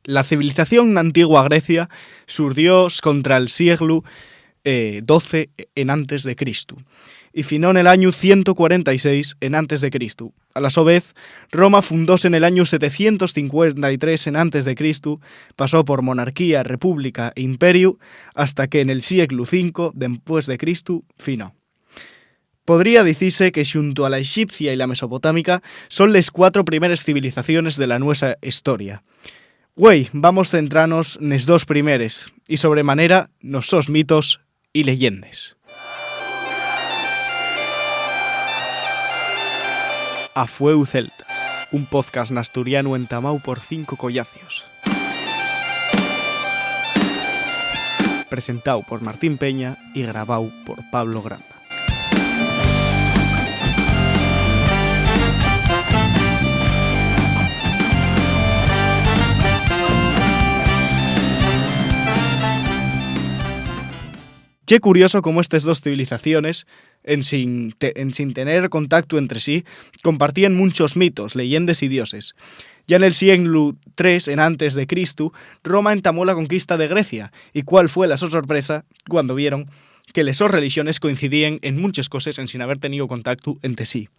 La civilización na antigua Grecia surdió contra el siglo XII en antes de Cristo y finó en el año 146 en antes de Cristo. A la su vez, Roma fundóse en el año 753 en antes de Cristo, pasó por monarquía, república e imperio, hasta que en el siglo V después de Cristo finó. Podría decirse que xunto a la egipcia y la mesopotámica son les 4 primeras civilizaciones de la nuestra historia. Güey, vamos centrarnos nes 2 primeres y sobremanera nos sos mitos y leyendes. A Fueu Celta, un podcast nasturiano entamau por 5 collacios. Presentado por Martín Peña y grabado por Pablo Granda. Qué curioso cómo estas 2 civilizaciones, sin tener contacto entre sí, compartían muchos mitos, leyendas y dioses. Ya en el siglo III en antes de Cristo, Roma entamó la conquista de Grecia, y cuál fue la sorpresa cuando vieron que las 2 religiones coincidían en muchas cosas sin haber tenido contacto entre sí.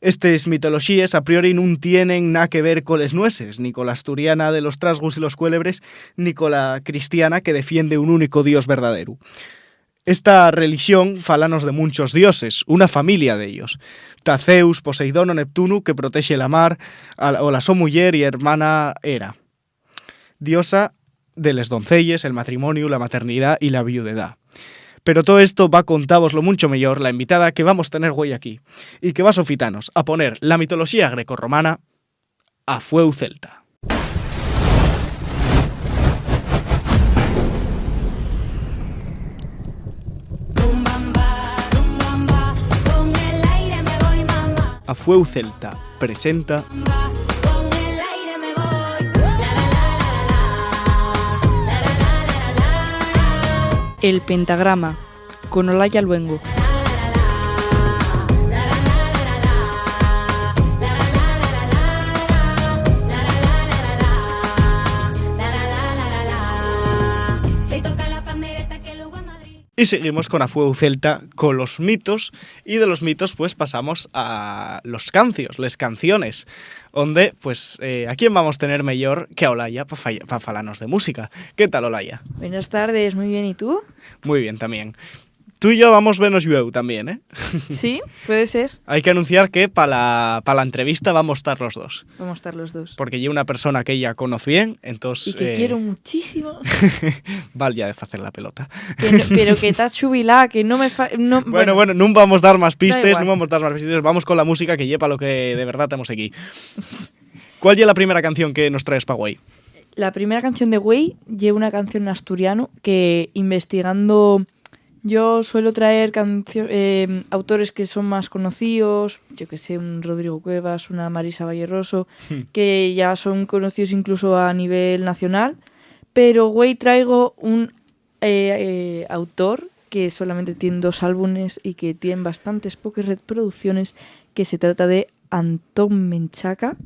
Estas mitologías a priori no tienen nada que ver con las nueces, ni con la asturiana de los trasgos y los cuélebres, ni con la cristiana que defiende un único Dios verdadero. Esta religión falanos de muchos dioses, una familia de ellos. Ta Zeus, Poseidón o Neptuno, que protege la mar, o la so muller y hermana Hera. Diosa de les doncelles, el matrimonio, la maternidad y la viudedad. Pero todo esto va a contaros lo mucho mejor la invitada que vamos a tener hoy aquí, y que va a sofitanos a poner la mitología grecorromana a Fueu Celta. A Fueu Celta presenta El Pentagrama, con Olaya Luengo. Y seguimos con A Fueu Celta, con los mitos, y de los mitos pues pasamos a los cancios, les canciones, donde pues a quién vamos a tener mejor que a Olaya para falarnos de música. ¿Qué tal, Olaya? Buenas tardes, muy bien, ¿y tú? Muy bien también. Tú y yo vamos menos yo también, ¿eh? Sí, puede ser. Hay que anunciar que para la entrevista vamos a estar los dos. Vamos a estar los dos. Porque yo una persona que ella conoce bien, entonces... Y que quiero muchísimo. Val ya de hacer la pelota. Pero que estás chubilá, que no me... Bueno, no vamos a dar más pistes, igual. Vamos con la música que lleva lo que de verdad tenemos aquí. ¿Cuál es la primera canción que nos traes para Güey? La primera canción de Güey lleva una canción en asturiano que investigando... Yo suelo traer autores que son más conocidos, yo que sé, un Rodrigo Cuevas, una Marisa Valleroso, que ya son conocidos incluso a nivel nacional, pero güey, traigo un autor que solamente tiene 2 álbumes y que tiene bastantes pocas reproducciones, que se trata de Antón Menchaca,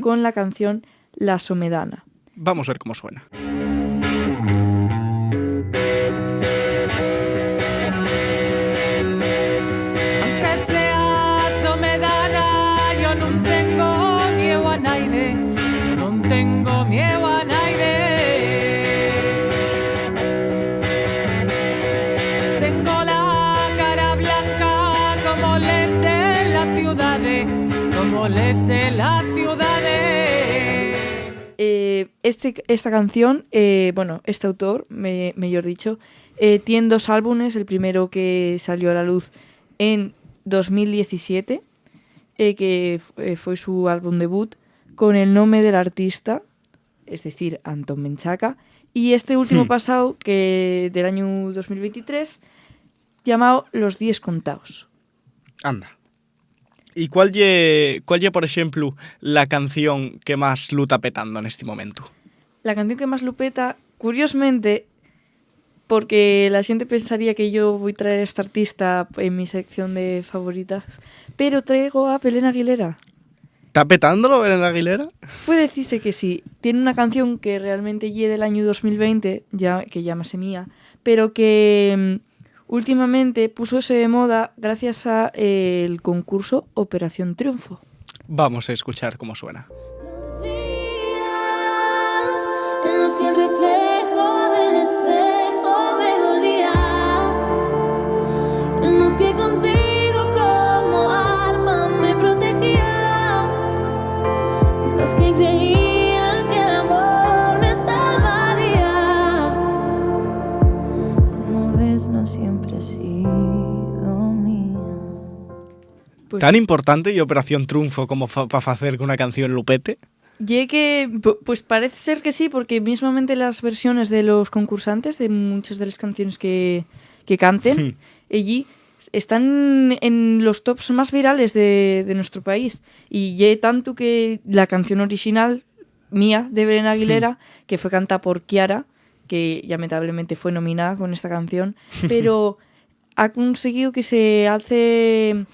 con la canción La Somedana. Vamos a ver cómo suena. Sea somedana, yo no tengo miedo a naide, yo no tengo miedo a naide. Tengo la cara blanca como les de la ciudad, como les de la ciudad. Esta canción, este autor, mejor dicho, tiene 2 álbumes, el primero que salió a la luz en 2017, que fue su álbum debut, con el nombre del artista, es decir, Antón Menchaca, y este último pasado, que del año 2023, llamado Los 10 contados. Anda. ¿Y cuál ye, por ejemplo, la canción que más lo está petando en este momento? La canción que más lo peta, curiosamente, porque la gente pensaría que yo voy a traer a esta artista en mi sección de favoritas, pero traigo a Belén Aguilera. ¿Está petándolo Belén Aguilera? Puede decirse que sí. Tiene una canción que realmente lle del año 2020, ya, que llámase Mía, pero que últimamente pusose de moda gracias a el concurso Operación Triunfo. Vamos a escuchar cómo suena. Los días en los que el reflejo del espejo me dolía, en los que contigo como arma me protegía, en los que creía que el amor me salvaría. Como ves, no siempre he sido mía. Pues, ¿Tan importante y Operación Triunfo como para hacer que una canción lupete? lle que, pues parece ser que sí, porque mismamente las versiones de los concursantes de muchas de las canciones que canten, allí están en los tops más virales de nuestro país. Y lle tanto que la canción original, Mía, de Belén Aguilera, que fue cantada por Kiara, que lamentablemente fue nominada con esta canción, pero ha conseguido que se alce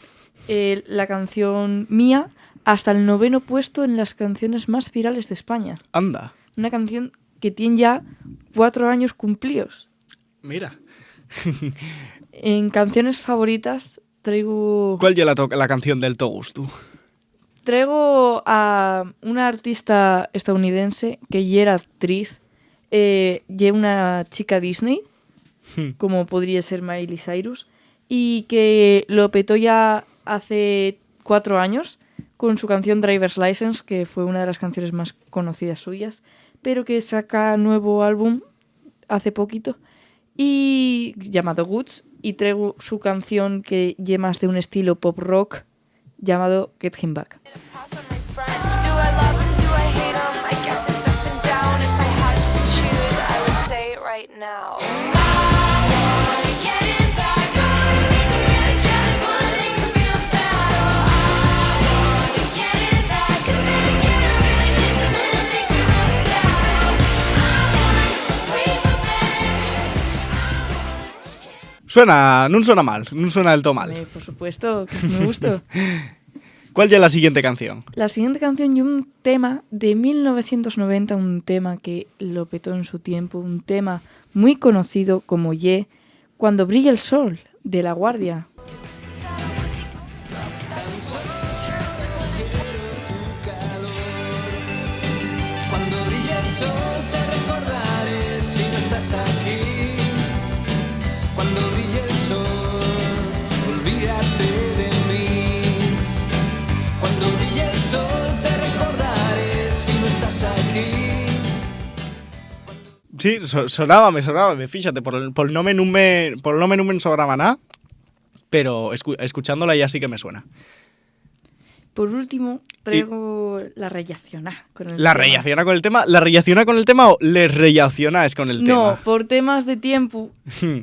la canción Mía hasta el 9º puesto en las canciones más virales de España. Anda, Una canción que tiene ya 4 años cumplidos. mira. En canciones favoritas traigo ¿Cuál ya la canción del Togus, tú? traigo a una artista estadounidense que ya era actriz, ya una chica Disney, como podría ser Miley Cyrus, y que lo petó ya hace 4 años con su canción Driver's License, que fue una de las canciones más conocidas suyas, pero que saca nuevo álbum hace poquito, y llamado Goods, y traigo su canción que lleva más de un estilo pop rock llamado Get Him Back. Do I love him? Do I hate him? I guess it's up and down. If I had to choose, I would say it right now. Suena, no suena mal, no suena del todo mal. Por supuesto, que sí me gustó. ¿Cuál ya es la siguiente canción? La siguiente canción y un tema de 1990, un tema que lo petó en su tiempo, un tema muy conocido como Ye, Cuando brilla el sol, de La Guardia. Cuando brille el sol te recordaré si no estás aquí. Cuando brille el sol, olvídate de mí. Cuando brille el sol te recordaré si no estás aquí. Sí, sonábame, fíjate, por el nombre no me sobraba nada, pero escuchándola ya sí que me suena. Por último, traigo la relaciona con el ¿La tema. relaciona con el tema? ¿La relaciona con el tema o le relacionas con el No, tema? por temas de tiempo,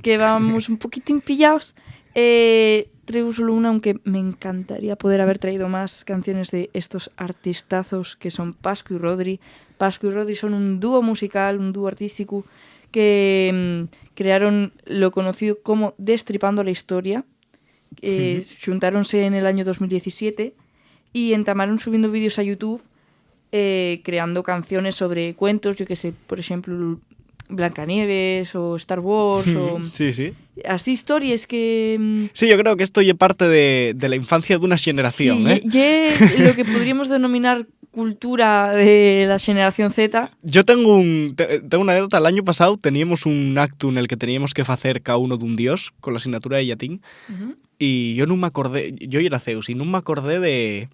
que vamos un poquitín pillados, traigo solo una, aunque me encantaría poder haber traído más canciones de estos artistazos que son Pascu y Rodri. Pascu y Rodri son un dúo musical, un dúo artístico que crearon lo conocido como Destripando la Historia. Juntáronse en el año 2017 y entamaron subiendo vídeos a YouTube creando canciones sobre cuentos, yo que sé, por ejemplo, Blancanieves o Star Wars o Sí, sí. así historias que... Sí, yo creo que esto es parte de la infancia de una generación, sí, ¿eh? lo que podríamos denominar cultura de la generación Z. Yo tengo una anécdota. El año pasado teníamos un acto en el que teníamos que hacer cada uno de un dios con la asignatura de latín. Y yo no me acordé, yo era Zeus y no me acordé de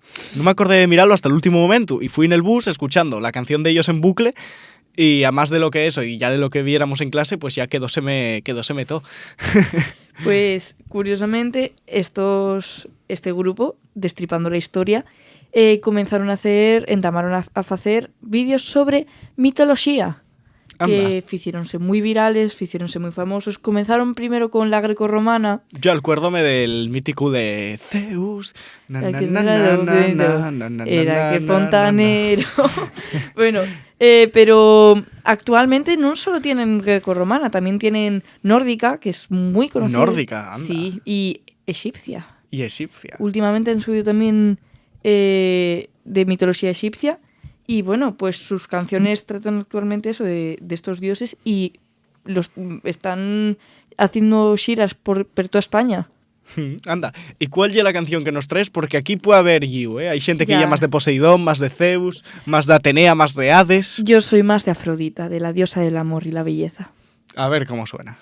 mirarlo hasta el último momento. Y fui en el bus escuchando la canción de ellos en bucle. Y a más de lo que eso, y ya de lo que viéramos en clase, pues ya quedóseme todo. Pues, curiosamente, este grupo, Destripando la Historia, comenzaron a entamaron a hacer vídeos sobre mitología. Que hicieronse muy virales, hicieronse muy famosos. Comenzaron primero con la grecorromana. Yo acuérdome del mítico de Zeus. Era que fontanero. Bueno, pero actualmente no solo tienen grecorromana, también tienen nórdica, que es muy conocida. Nórdica, anda. Sí, y egipcia. Y egipcia. Últimamente han subido también de mitología egipcia. Y bueno, pues sus canciones tratan actualmente eso de estos dioses y los están haciendo giras por toda España. Anda, ¿y cuál es la canción que nos traes? Porque aquí puede haber guiu, ¿eh? Hay gente que Ya. ya más de Poseidón, más de Zeus, más de Atenea, más de Hades. Yo soy más de Afrodita, de la diosa del amor y la belleza. A ver cómo suena.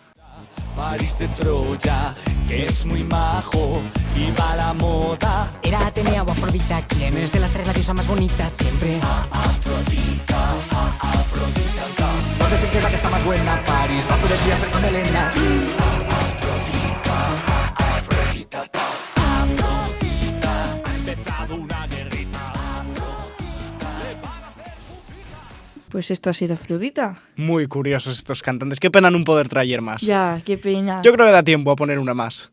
París de Troya, que es muy majo y va a la moda. Era Atenea o Afrodita, ¿quién es de las tres la diosa más bonita? Siempre Afrodita. No decir que es la que está más buena, París va todo el día a ser con Helena. Afrodita, ha empezado una guerrita. Pues esto ha sido Afrodita. Muy curiosos estos cantantes. Qué pena no poder traer más. Ya, qué pena. Yo creo que da tiempo a poner una más.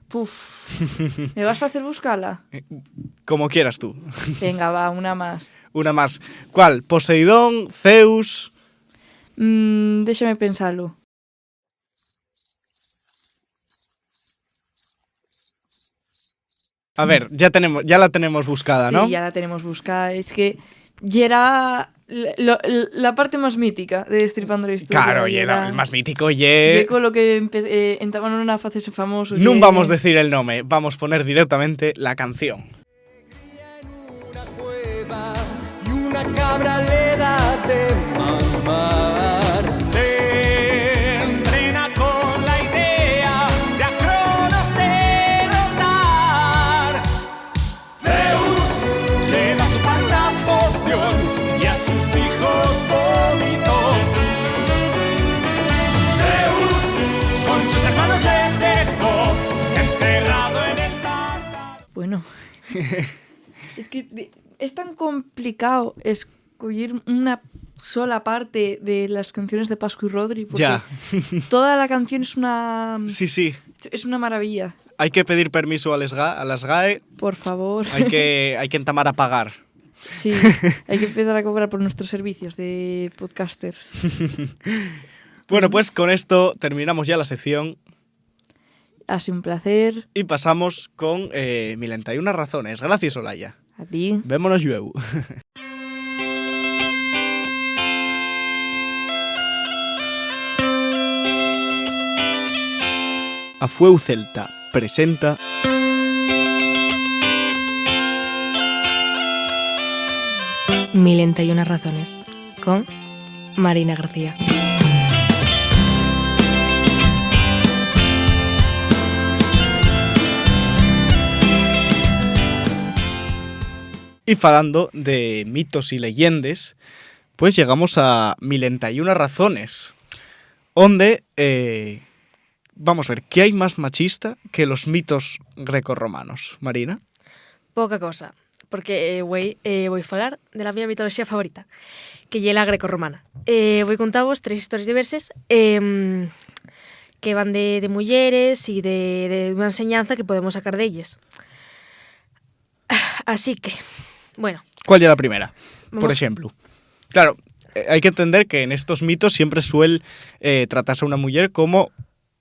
Puf. ¿Me vas a hacer buscarla? Como quieras tú. Venga, va, una más. Una más. ¿Cuál? Poseidón, Zeus. Déjame pensarlo. A ver, ya la tenemos buscada, ¿no? Sí, ya la tenemos buscada. Es que ya era la parte más mítica de Destripando la Historia. Claro, y era el más mítico, Y con lo que entraban una fase famosos. No vamos a decir el nombre, vamos a poner directamente la canción. Una cueva y una cabra le da de mamar. Se entrena con la idea de a Cronos derrotar. Zeus le da a su padre una poción y a sus hijos vómito. Zeus con sus hermanos le dejó encerrado en el Tártaro. Bueno. Es que es tan complicado escoger una sola parte de las canciones de Pascu y Rodri. Porque Ya. toda la canción es una... Sí. Es una maravilla. Hay que pedir permiso a las GAE, Por favor. hay que entamar a pagar. Sí, hay que empezar a cobrar por nuestros servicios de podcasters. Bueno, pues con esto terminamos ya la sección Ha sido un placer. y pasamos con 1001 razones. Gracias, Olaya. A ti. Vémonos luego. A Fueu Celta presenta Milenta y unas razones, con Marina García. Y falando de mitos y leyendas, pues llegamos a 1001 razones, donde vamos a ver, ¿qué hay más machista que los mitos grecorromanos? Marina. Poca cosa, porque voy a falar de la miña mitoloxía favorita, que é la grecorromana. Voy contaros 3 historias diversas que van de mulleres e de unha enseñanza que podemos sacar d'elles. Así que, bueno, ¿Cuál es la primera? Por Vamos- ejemplo. Claro, hay que entender que en estos mitos siempre suele tratarse a una mujer como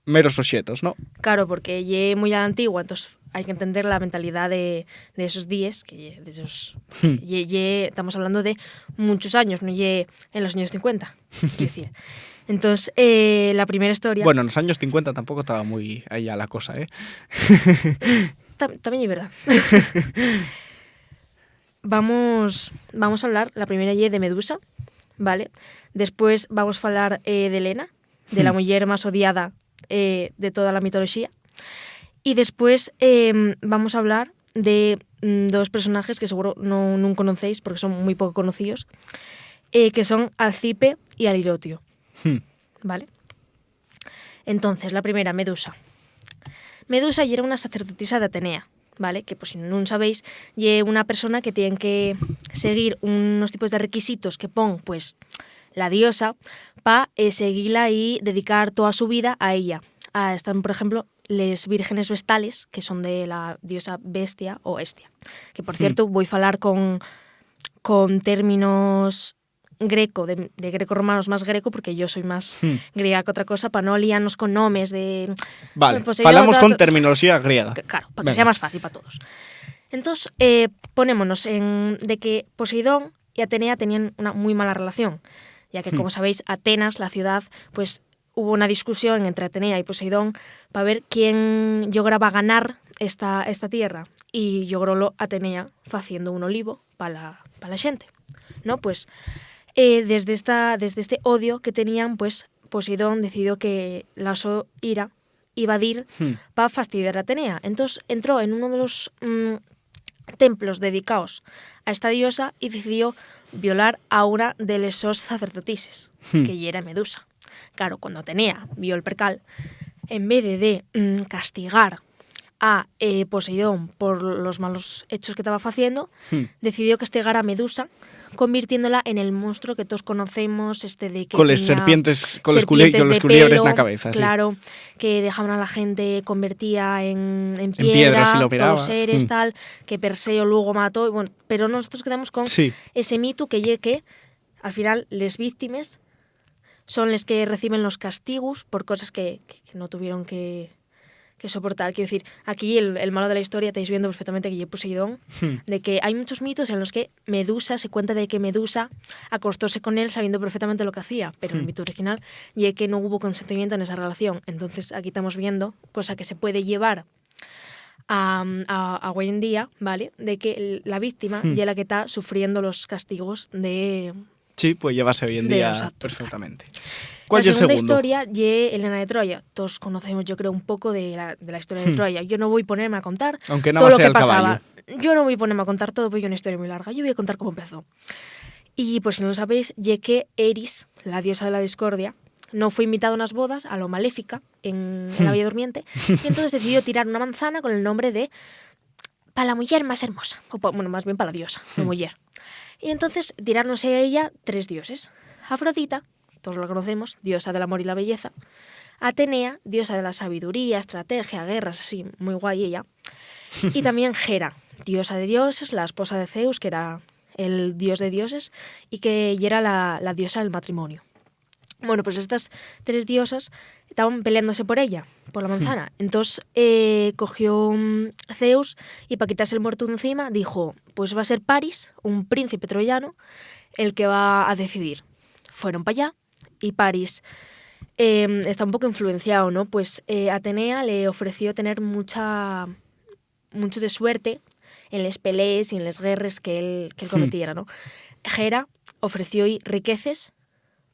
meros objetos, ¿no? claro, porque é moi a la antigua, entonces hai que entender la mentalidad de esos días, que de esos, estamos hablando de muchos años, no lle en los años 50, quiero decir. Entonces, la primera historia... Bueno, en los años 50 tampoco estaba muy allá la cosa, ¿eh? También es verdad. Vamos a hablar, la primera lle de Medusa, ¿vale? Después vamos a hablar de Helena, de la mujer más odiada de toda la mitología. Y después vamos a hablar de dos personajes que seguro no conocéis porque son muy poco conocidos, que son Alcipe y Alirotio, ¿vale? Entonces, la primera, Medusa. Medusa era una sacerdotisa de Atenea, ¿vale? Que, pues, si non sabéis, é una persona que tiene que seguir unos tipos de requisitos que pon, pues, la diosa para seguirla y dedicar toda su vida a ella. Están, por ejemplo, les vírgenes vestales, que son de la diosa Bestia o Hestia. Que, por cierto, voy a falar con términos greco, de greco-romanos más greco, porque yo soy más griega que otra cosa, para no liarnos con nombres de... Vale, Poseidón, falamos con tal, terminología griega. Claro, para que Venga. sea más fácil para todos. Entonces, ponémonos en de que Poseidón y Atenea tenían una muy mala relación, ya que, como sabéis, Atenas, la ciudad, pues hubo una discusión entre Atenea y Poseidón para ver quién lograba ganar esta tierra. Y logrólo Atenea haciendo un olivo para la xente. ¿No? Pues desde este odio que tenían, pues Poseidón decidió que la su ira iba a ir para fastidiar a Atenea. Entonces entró en uno de los templos dedicados a esta diosa y decidió violar a una de las sus sacerdotises, que era Medusa. Claro, cuando Atenea vio el percal, en vez de castigar a Poseidón por los malos hechos que estaba haciendo, decidió castigar a Medusa, convirtiéndola en el monstruo que todos conocemos, de que Con las tenía serpientes, con los serpientes de culiebres en pelo, la cabeza. claro, que dejaban a la gente convertida en piedra, piedra, si lo miraba. todos seres, tal, que Perseo luego mató. Y bueno, pero nosotros quedamos con Sí. ese mito que al final les víctimas son les que reciben los castigos por cosas que no tuvieron que soportar. Quiero decir, aquí el malo de la historia estáis viendo perfectamente que es Poseidón, de que hay muchos mitos en los que Medusa se cuenta de que Medusa acostóse con él sabiendo perfectamente lo que hacía, pero el mito original y que no hubo consentimiento en esa relación. Entonces aquí estamos viendo cosa que se puede llevar a hoy en día, ¿vale? De que la víctima ya la que está sufriendo los castigos de Sí, pues llevase hoy en de día los actos, perfectamente. ¿Cuál La es el segunda segundo? historia es Helena de Troya. Todos conocemos, yo creo, un poco de la historia de Troya. Yo no voy a ponerme a contar Aunque todo nada lo sea que el pasaba. caballo. Yo no voy a ponerme a contar todo porque es una historia muy larga. Yo voy a contar cómo empezó. Y por si no lo sabéis, que Eris, la diosa de la discordia, no fue invitada a unas bodas a lo maléfica en la Bella Durmiente y entonces decidió tirar una manzana con el nombre de para la mujer más hermosa. Bueno, más bien para la diosa, la mujer. Y entonces tirárnosle a ella 3 dioses. Afrodita, todos la conocemos, diosa del amor y la belleza. Atenea, diosa de la sabiduría, estrategia, guerras, así, muy guay ella. Y también Hera, diosa de dioses, la esposa de Zeus, que era el dios de dioses, y que ella era la diosa del matrimonio. Bueno, pues estas 3 diosas estaban peleándose por ella, por la manzana. Entonces cogió Zeus y para quitarse el muerto de encima dijo, pues va a ser Paris, un príncipe troyano, el que va a decidir. Fueron para allá y Paris está un poco influenciado, ¿no? Pues Atenea le ofreció tener mucho de suerte en las peleas y en las guerras que él cometiera, ¿no? Hera ofreció riquezas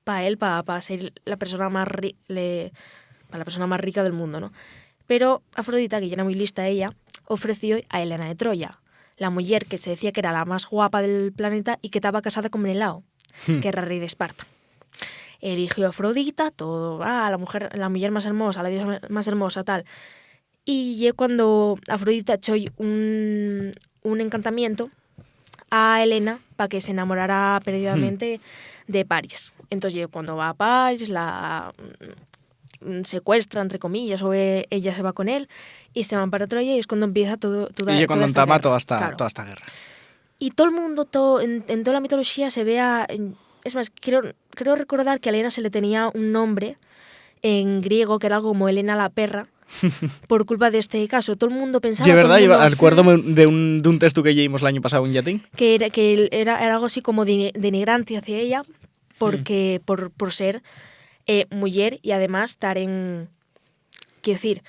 para él, para ser la persona más rica del mundo, ¿no? Pero Afrodita, que ya era muy lista ella, ofreció a Helena de Troya, la mujer que se decía que era la más guapa del planeta y que estaba casada con Menelao, que era rey de Esparta. Eligió a Afrodita, todo, la mujer más hermosa, la diosa más hermosa, tal. Y cuando Afrodita echó un encantamiento a Helena para que se enamorara perdidamente de Paris. Entonces, cuando va a Paris, la secuestra, entre comillas, o ella se va con él y se van para Troya y es cuando empieza toda Y cuando esta entama guerra. toda Claro. esta guerra. Y todo el mundo, en toda la mitología se vea... Es más, creo recordar que a Helena se le tenía un nombre en griego que era algo como Helena la perra, por culpa de este caso. Todo el mundo pensaba... De verdad, todo el mundo, acuérdome de un texto que leímos el año pasado en Yatín. que era algo así como denigrante hacia ella porque por ser mujer y además estar en... Quiero decir,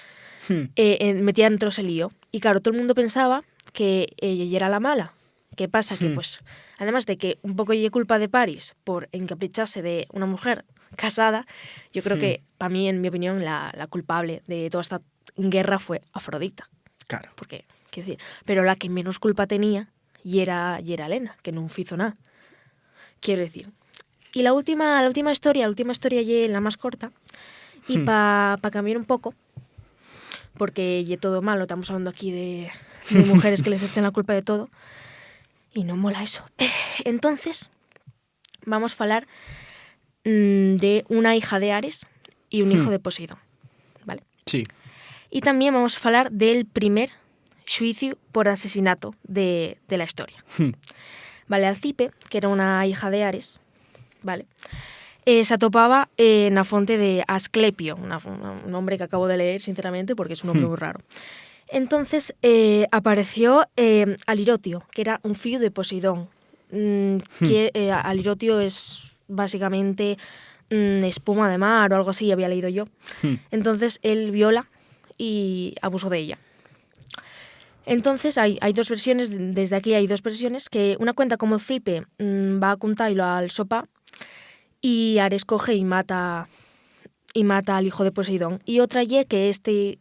metida dentro ese lío. Y claro, todo el mundo pensaba que ella era la mala. ¿Qué pasa? Que pues, además de que un poco es culpa de Paris por encapricharse de una mujer casada, yo creo que, para mí, en mi opinión, la culpable de toda esta guerra fue Afrodita. Claro. Porque, quiero decir, pero la que menos culpa tenía y era Helena, que no hizo nada. Quiero decir. Y la última historia es la más corta. Y para cambiar un poco, porque es todo malo, estamos hablando aquí de mujeres que les echan la culpa de todo, y no mola eso. Entonces, vamos a hablar de una hija de Ares y un hijo de Poseidón, ¿vale? Sí. Y también vamos a hablar del primer juicio por asesinato de la historia. Vale, Alcipe, que era una hija de Ares, ¿vale? Se atopaba en la fonte de Asclepio, un nombre que acabo de leer, sinceramente, porque es un nombre muy raro. Entonces apareció Alirotio, que era un fillo de Poseidón. Alirotio es básicamente espuma de mar o algo así, había leído yo. Entonces él viola y abusó de ella. Entonces hay dos versiones, desde aquí hay dos versiones, que una cuenta como Cipe va a contarlo al sopá y Ares coge y mata al hijo de Poseidón. Y otra ye que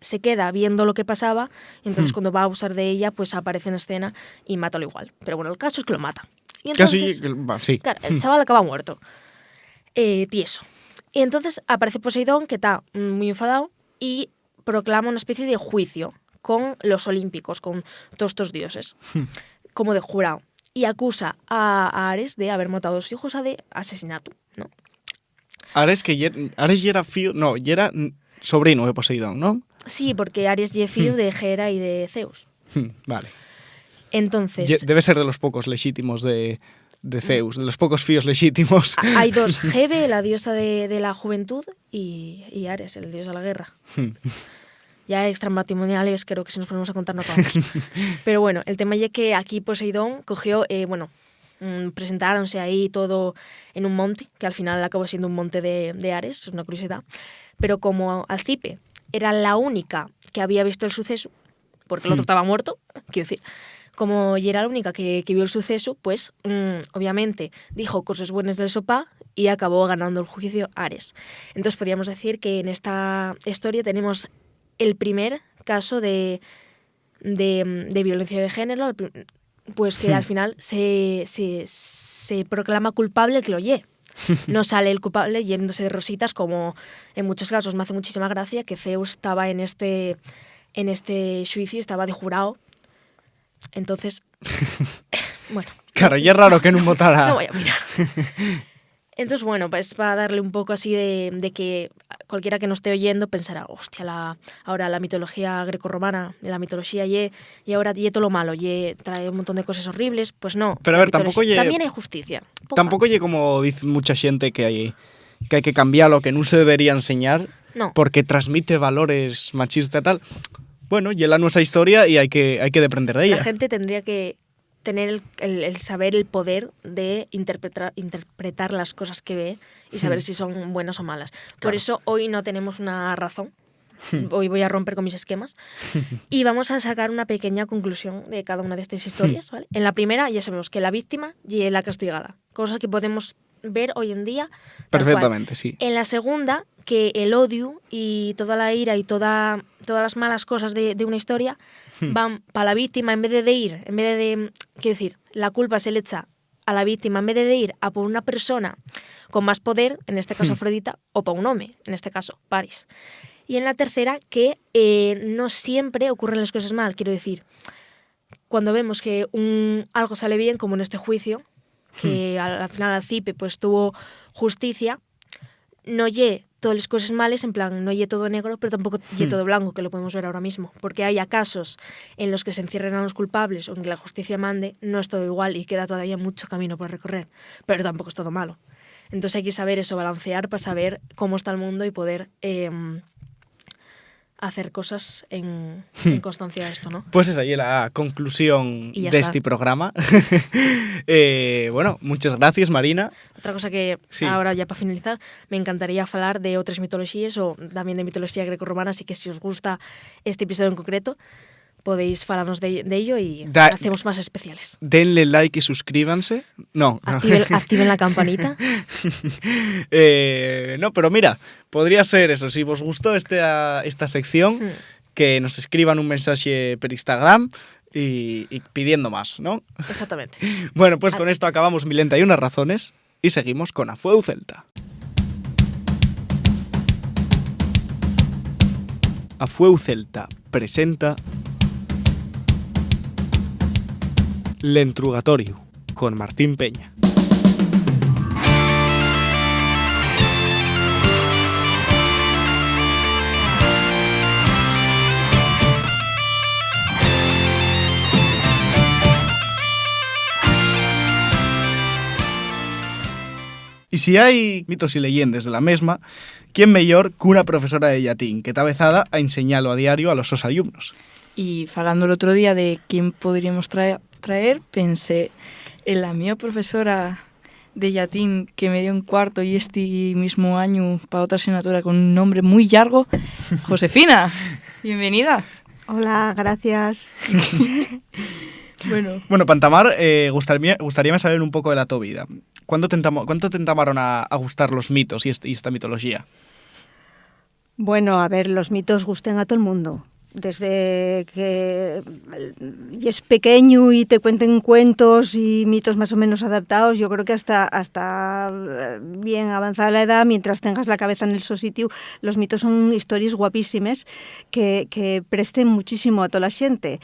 se queda viendo lo que pasaba, y entonces cuando va a abusar de ella, pues aparece en escena y mátalo igual. Pero bueno, el caso es que lo mata. Y entonces, sí. claro, el chaval acaba muerto. Tieso. Y entonces aparece Poseidón, que está muy enfadado, y proclama una especie de juicio con los olímpicos, con todos estos dioses, como de jurado. Y acusa a Ares de haber matado a sus hijos de asesinato, ¿no? Ares ya era fío... No, ya era sobrino de Poseidón, ¿no? Sí, porque Ares es fillo de Hera y de Zeus. Vale. Entonces... Debe ser de los pocos legítimos de Zeus, de los pocos fíos legítimos. Hay dos, Hebe, la diosa de la juventud, y Ares, el dios de la guerra. Ya extramatrimoniales, creo que si nos ponemos a contar no acabamos. Pero bueno, el tema es que aquí Poseidón cogió, presentáronse ahí todo en un monte, que al final acabó siendo un monte de Ares, es una curiosidad. Pero como Alcipe era la única que había visto el suceso, porque el otro estaba muerto, quiero decir, como ella era la única que vio el suceso, pues obviamente dijo cosas buenas del sopá y acabó ganando el juicio Ares. Entonces podríamos decir que en esta historia tenemos el primer caso de violencia de género, pues que al final se proclama culpable el que lo oye. No sale el culpable yéndose de rositas, como en muchos casos. Me hace muchísima gracia que Zeus estaba en este juicio, estaba de jurado. Entonces, bueno. Claro, ya es raro que no votara. No voy a mirar. Entonces, bueno, pues para darle un poco así de que cualquiera que nos esté oyendo pensará, hostia, ahora la mitología grecorromana, la mitología y ahora todo lo malo, trae un montón de cosas horribles. Pues no. Pero a ver, tampoco también hay justicia. Tampoco como dice mucha gente que hay que cambiarlo, que no se debería enseñar, no, porque transmite valores machistas y tal. Bueno, y es la nuestra historia y hay que depender de ella. La gente tendría que tener el saber, el poder de interpretar las cosas que ve y saber si son buenas o malas. Por eso hoy no tenemos una razón. Hoy voy a romper con mis esquemas y vamos a sacar una pequeña conclusión de cada una de estas historias, ¿vale? En la primera ya sabemos que la víctima y la castigada, cosas que podemos ver hoy en día. Perfectamente, sí. En la segunda, que el odio y toda la ira y todas las malas cosas de una historia van para la víctima quiero decir, la culpa se le echa a la víctima en vez de ir a por una persona con más poder, en este caso Afrodita, o para un hombre, en este caso Paris. Y en la tercera, que no siempre ocurren las cosas mal, quiero decir, cuando vemos que algo sale bien, como en este juicio, que al final Alcipe pues tuvo justicia, no lle todas las cosas males, en plan, no lle todo negro, pero tampoco lle todo blanco, que lo podemos ver ahora mismo. Porque hay casos en los que se encierran a los culpables o en que la justicia mande, no es todo igual y queda todavía mucho camino por recorrer, pero tampoco es todo malo. Entonces hay que saber eso, balancear para saber cómo está el mundo y poder hacer cosas en constancia de esto, ¿no? Pues esa es la conclusión de este programa. Bueno, muchas gracias, Marina. Otra cosa que ahora ya para finalizar, me encantaría hablar de otras mitologías o también de mitología grecorromana, así que si os gusta este episodio en concreto, podéis hablarnos de ello y hacemos más especiales. Denle like y suscríbanse. No. Activen la campanita. No, pero mira, podría ser eso. Si os gustó esta sección, que nos escriban un mensaje por Instagram y pidiendo más, ¿no? Exactamente. Bueno, pues con esto acabamos 1001 razones y seguimos con Afueu Celta. Afueu Celta presenta L'Entrugatorio, con Martín Peña. Y si hay mitos y leyendas de la mesma, ¿quién mejor que una profesora de latín que está vezada a enseñarlo a diario a los sus alumnos? Y falando el otro día de quién podríamos traer, pensé en la mía profesora de latín que me dio en cuarto y este mismo año para otra asignatura con un nombre muy largo, Josefina. Bienvenida. Hola, gracias. Bueno, Pantamar, gustaríame saber un poco de la tu vida. ¿Cuánto te entamaron a gustar los mitos y esta mitología? Bueno, a ver, los mitos gusten a todo el mundo. Desde que es pequeño y te cuenten cuentos y mitos más o menos adaptados, yo creo que hasta bien avanzada la edad, mientras tengas la cabeza en el sitio, los mitos son historias guapísimas que presten muchísimo a toda la gente.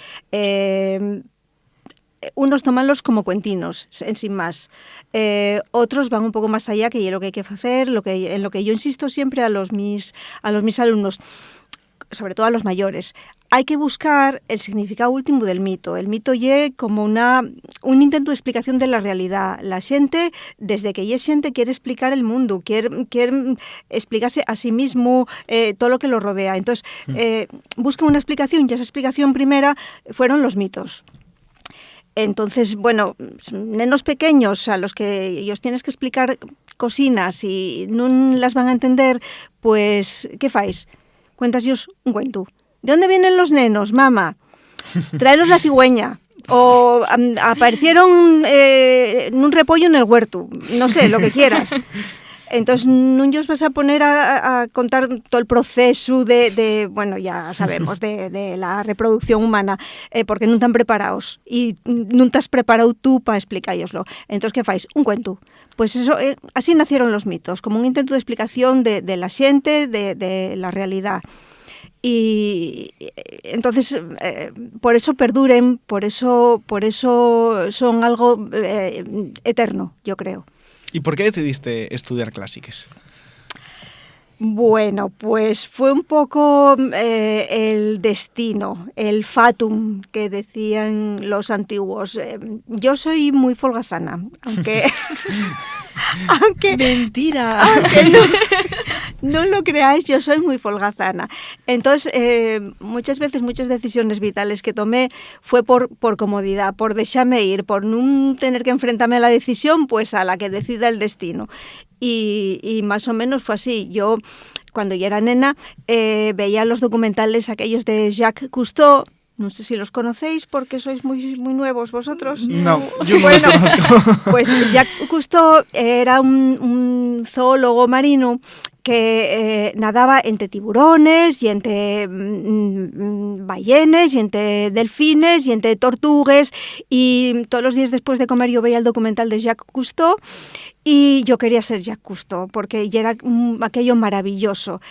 Unos tomanlos como cuentinos, en sin más. Otros van un poco más allá, que es lo que hay que hacer, en lo que yo insisto siempre a los mis alumnos, sobre todo a los mayores. Hay que buscar el significado último del mito. El mito es como un intento de explicación de la realidad. La gente, desde que es gente, quiere explicar el mundo, quiere explicarse a sí mismo todo lo que lo rodea. Entonces, busca una explicación, y esa explicación primera fueron los mitos. Entonces, bueno, nenos pequeños a los que ellos tienes que explicar cosinas y no las van a entender, pues, ¿qué fais? Cuéntaseos un cuento. ¿De dónde vienen los nenos, mamá? Tráelos la cigüeña. O aparecieron en un repollo en el huerto. No sé, lo que quieras. Entonces, no os vas a poner a contar todo el proceso bueno, ya sabemos, de la reproducción humana, porque no están preparados y no te has preparado tú para explicároslo. Entonces, ¿qué fais? Un cuento. Pues eso, así nacieron los mitos, como un intento de explicación de la xente, de la realidad. Y entonces, por eso perduren, por eso son algo eterno, yo creo. ¿Y por qué decidiste estudiar clásicas? Bueno, pues fue un poco el destino, el fatum que decían los antiguos. Yo soy muy folgazana, aunque ¡Mentira! Aunque no lo creáis, yo soy muy folgazana. Entonces, muchas veces, muchas decisiones vitales que tomé fue por comodidad, por dejarme ir, por no tener que enfrentarme a la decisión, pues a la que decida el destino. Y más o menos fue así. Yo, cuando ya era nena, veía los documentales aquellos de Jacques Cousteau. No sé si los conocéis porque sois muy nuevos vosotros. No, yo no los conozco. Pues Jacques Cousteau era un zoólogo marino que nadaba entre tiburones y entre ballenes y entre delfines y entre tortugas, y todos los días después de comer yo veía el documental de Jacques Cousteau y yo quería ser Jacques Cousteau porque ya era aquello maravilloso.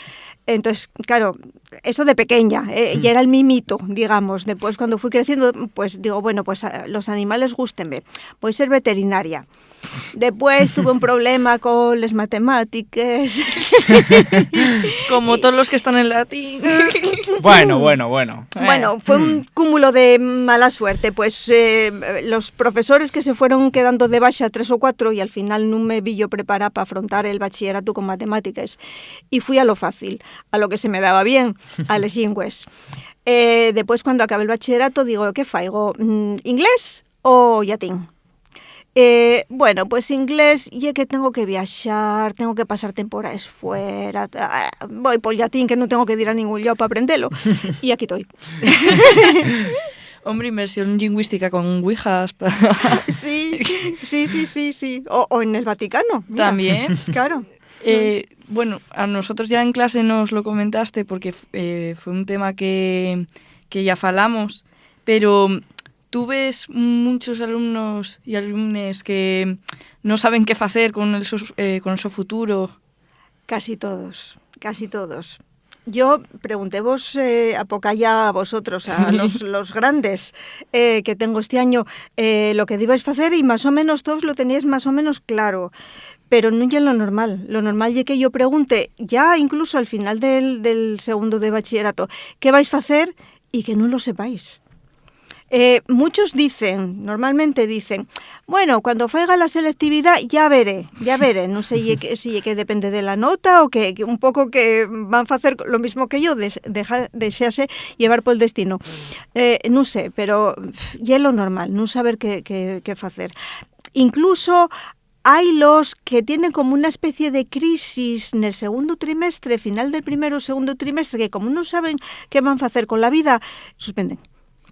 Entonces, claro, eso de pequeña, ya era el mimito, digamos. Después, cuando fui creciendo, pues digo, bueno, pues los animales gústenme, voy a ser veterinaria. Después tuve un problema con las matemáticas. Como todos los que están en latín. Bueno. Bueno, fue un cúmulo de mala suerte. Pues los profesores que se fueron quedando de baja 3 o 4 y al final no me vi yo preparada para afrontar el bachillerato con matemáticas. Y fui a lo fácil, a lo que se me daba bien, a les lingües. Después, cuando acabé el bachillerato, digo, ¿qué faigo? ¿Inglés o latín? Bueno, pues inglés, y que tengo que viajar, tengo que pasar temporadas fuera, voy por latín, que no tengo que ir a ningún lado para aprenderlo, y aquí estoy. Hombre, inmersión lingüística con ouijas. Sí. O en el Vaticano. Mira. También. Claro. Bueno, a nosotros ya en clase nos lo comentaste porque fue un tema que ya falamos, pero tú ves muchos alumnos y alumnes que no saben qué hacer con su futuro. Casi todos. Yo pregunté-vos a poca ya a vosotros, a los grandes que tengo este año, lo que ibais a hacer, y más o menos todos lo teníais más o menos claro. Pero no es lo normal. Lo normal es que yo pregunte, ya incluso al final del segundo de bachillerato, ¿qué vais a hacer? Y que no lo sepáis. Muchos normalmente dicen, bueno, cuando faiga la selectividad ya veré, non sei si que depende de la nota ou que un pouco que van facer lo mismo que yo, deixarse llevar por el destino. Non sei, pero é lo normal, non saber que facer. Incluso hay los que tienen como una especie de crisis en el segundo trimestre, final del primero o segundo trimestre, que como non saben qué van a hacer con la vida, suspenden.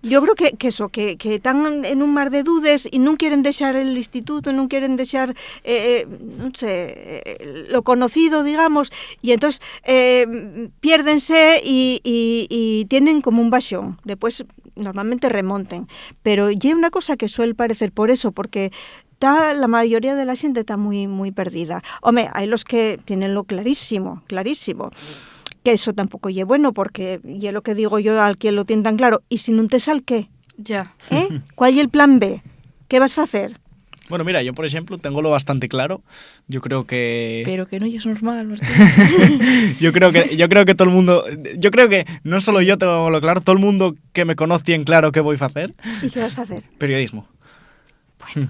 Yo creo que están en un mar de dudas y no quieren dejar el instituto, no quieren dejar, no sé, lo conocido, digamos, y entonces piérdense y tienen como un bajón. Después normalmente remonten. Pero ya una cosa que suele parecer por eso, porque la mayoría de la gente está muy, muy perdida. Hombre, hay los que tienen lo clarísimo, que eso tampoco es bueno, porque es lo que digo yo al que lo tiene tan claro. ¿Y si no te sal qué? Ya. ¿Cuál es el plan B? ¿Qué vas a hacer? Bueno, mira, yo por ejemplo tengo lo bastante claro. Yo creo que... Pero que no es normal, Martín. yo creo que todo el mundo... Yo creo que no solo yo tengo lo claro, todo el mundo que me conoce tiene claro qué voy a hacer. ¿Y qué vas a hacer? Periodismo. Bueno.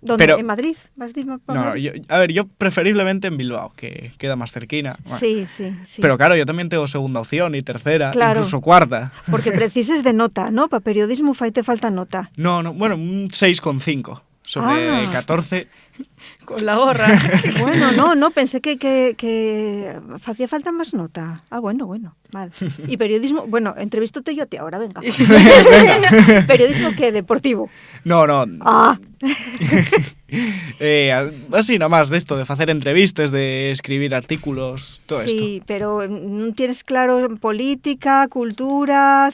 ¿Dónde? Pero, ¿En Madrid? ¿Vas a ir a Madrid? No, yo preferiblemente en Bilbao, que queda más cerquina. Bueno. Sí. Pero claro, yo también tengo segunda opción y tercera, claro, incluso cuarta. Porque precises de nota, ¿no? Para periodismo te falta nota. No, bueno, un 6,5 sobre 14. Con la gorra. Bueno, no, pensé que hacía falta más nota. Bueno, mal. Y periodismo, bueno, entrevístote yo a ti ahora, venga. ¿Periodismo qué? ¿Deportivo? No. Ah. Así nada más de esto, de hacer entrevistas, de escribir artículos, todo esto. Sí, pero ¿no tienes claro política, cultura,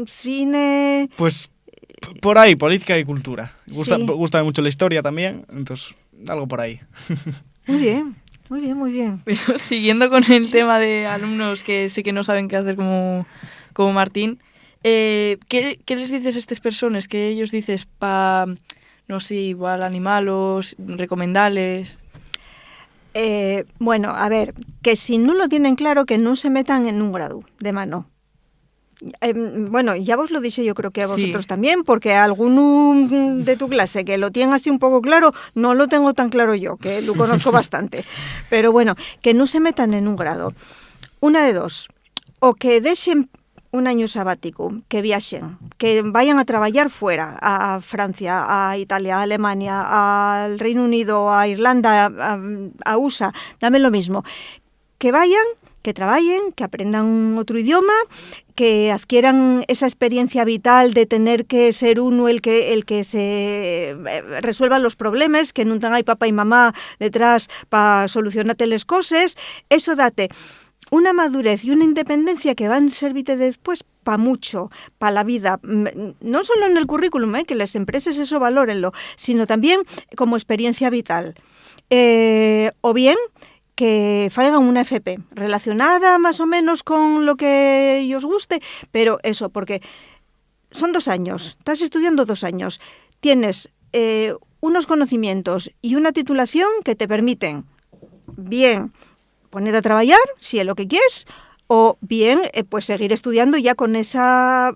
cine? Pues por ahí, política y cultura. Sí. Gusta mucho la historia también, entonces algo por ahí. Muy bien. Pero siguiendo con el tema de alumnos que sí que no saben qué hacer como Martín, ¿qué les dices a estas personas? ¿Qué ellos dices para, no sé, igual animalos, recomendarles? Bueno, a ver, que si no lo tienen claro, que no se metan en un grado de mano. Bueno, ya vos lo dije yo creo que a vosotros también, porque alguno de tu clase que lo tiene así un poco claro, no lo tengo tan claro yo, que lo conozco bastante. Pero bueno, que no se metan en un grado. Una de dos, o que dejen un año sabático, que viajen, que vayan a trabajar fuera, a Francia, a Italia, a Alemania, al Reino Unido, a Irlanda, a USA, dame lo mismo. Que vayan, que trabajen, que aprendan otro idioma, que adquieran esa experiencia vital de tener que ser uno el que se resuelva los problemas, que no tenga papá y mamá detrás para solucionarte las cosas. Eso date una madurez y una independencia que van a servirte después para mucho, para la vida, no solo en el currículum, que las empresas eso valórenlo, sino también como experiencia vital. O bien que faigan una FP relacionada más o menos con lo que os guste, pero eso, porque son 2 años, estás estudiando 2 años, tienes unos conocimientos y una titulación que te permiten bien ponerte a trabajar, si es lo que quieres, o bien pues seguir estudiando ya con esa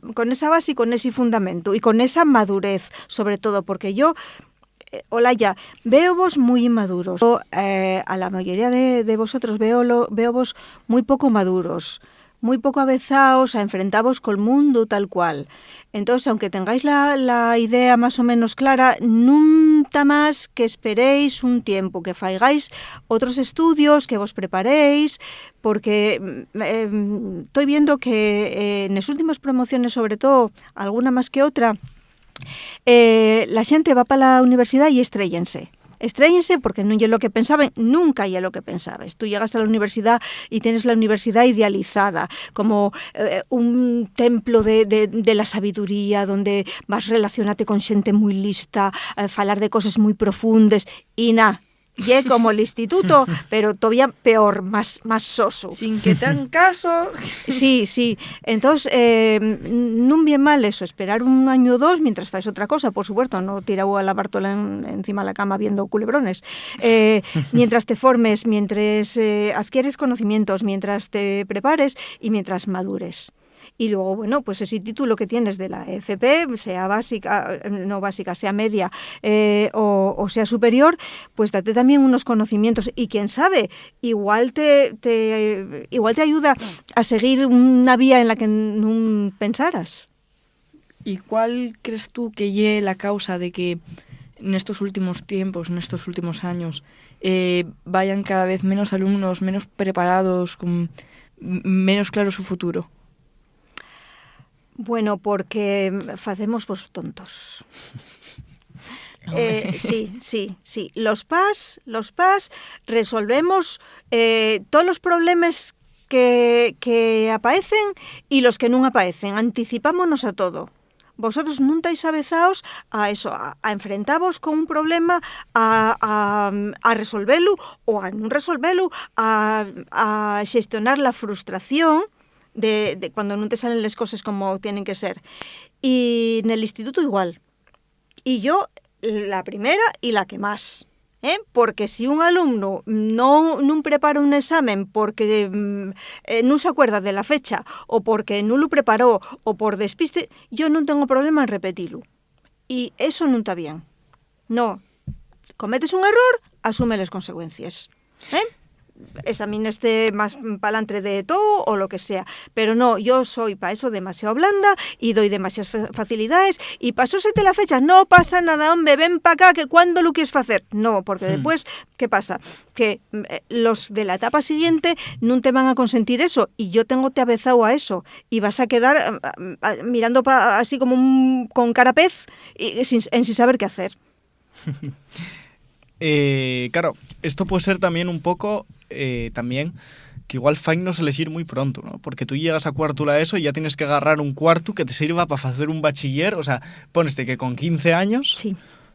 base y con ese fundamento y con esa madurez, sobre todo, porque yo... Olaya, veo vos muy inmaduros. A la mayoría de vosotros veo vos muy poco maduros, muy poco avezados a enfrentaros con el mundo tal cual. Entonces, aunque tengáis la idea más o menos clara, nunca más que esperéis un tiempo, que faigáis otros estudios, que vos preparéis, porque estoy viendo que en las últimas promociones, sobre todo, alguna más que otra, la gente va para la universidad y estréllense porque no es lo que pensaban, nunca es lo que pensabas. Tú llegas a la universidad y tienes la universidad idealizada como un templo de la sabiduría, donde vas a relacionarte con gente muy lista, falar de cosas muy profundas, y nada. Y es como el instituto, pero todavía peor, más soso. Sin que te hagan caso. Sí. Entonces, no bien mal eso, esperar 1 año o 2 mientras fais otra cosa, por supuesto, no tirau a la Bartola encima de la cama viendo culebrones. Mientras te formes, mientras adquieres conocimientos, mientras te prepares y mientras madures. y luego, bueno, pues ese título que tienes de la FP, sea básica, no básica, sea media o sea superior, pues date también unos conocimientos y quién sabe, igual te ayuda a seguir una vía en la que no pensaras. ¿Y cuál crees tú que lleve la causa de que en estos últimos tiempos, en estos últimos años, vayan cada vez menos alumnos, menos preparados, con menos claro su futuro? Bueno, porque facemos vos tontos. Sí. Los PAS resolvemos todos los problemas que aparecen y los que non aparecen. Anticipámonos a todo. Vosotros non estáis avezaos a eso, a enfrentaros con un problema, a resolvelo ou a non resolvelo, a xestionar la frustración de cuando non te salen las cosas como tienen que ser. Y en el instituto igual. Y yo la primera y la que más. Porque si un alumno non prepara un examen porque non se acuerda de la fecha o porque non lo preparou o por despiste, yo non tengo problema en repetilo. E eso non está bien. No, cometes un error, asume las consecuencias. Examínate más pa'lantre de todo o lo que sea, pero no, yo soy para eso demasiado blanda y doy demasiadas facilidades y pasósete la fecha, no pasa nada, hombre, ven para acá que cuando lo quieres hacer, no, porque después, ¿qué pasa? Que los de la etapa siguiente no te van a consentir eso y yo tengo te avezado a eso y vas a quedar mirando así como con cara pez y sin saber qué hacer. Claro, esto puede ser también un poco, también, que igual fain no se les ir muy pronto, ¿no? Porque tú llegas a cuarto la ESO y ya tienes que agarrar un cuarto que te sirva para hacer un bachiller, o sea, poneste que con 15 años sí.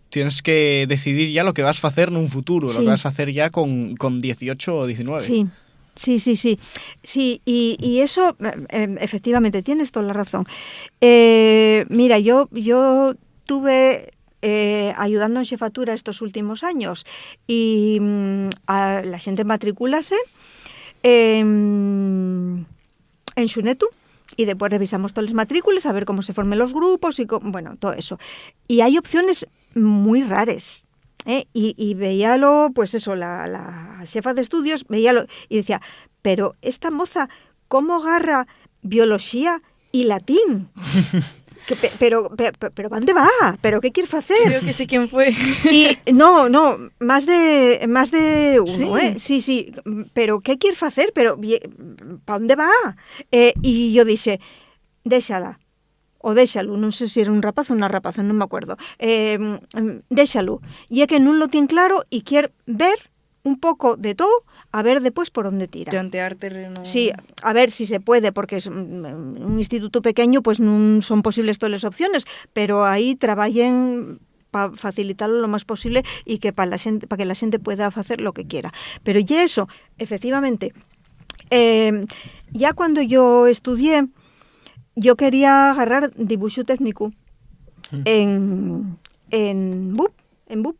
Tienes que decidir ya lo que vas a hacer en un futuro, sí. Lo que vas a hacer ya con 18 o 19. Sí. Sí, y eso, efectivamente, tienes toda la razón. Mira, yo tuve... ayudando en xefatura estos últimos años y a la xente matricúlase en Xunetu y después revisamos todas las matrículas a ver cómo se formen los grupos y bueno, todo eso. Y hay opciones muy raras. Y veíalo, pues eso, la xefa de estudios veíalo y decía, pero esta moza, ¿cómo agarra biología y latín? Pero ¿dónde va? ¿Pero qué quiere hacer? Creo que sé quién fue. Y no, más de uno, sí. Sí, pero ¿qué quiere hacer? Pero ¿para dónde va? Y yo dije, déxala, o déxalo, non sei se era un rapaz ou unha rapaza, non me acuerdo. Déxalo. E é que non lo tiene claro e quiere ver un pouco de todo, a ver después por dónde tira. Tantear terreno. Sí, a ver si se puede, porque es un instituto pequeño, pues non son posibles todas las opciones, pero ahí traballen para facilitarlo lo más posible y que para que la gente pueda hacer lo que quiera. Pero ya eso, efectivamente, ya cuando yo estudié, yo quería agarrar dibujo técnico en BUP.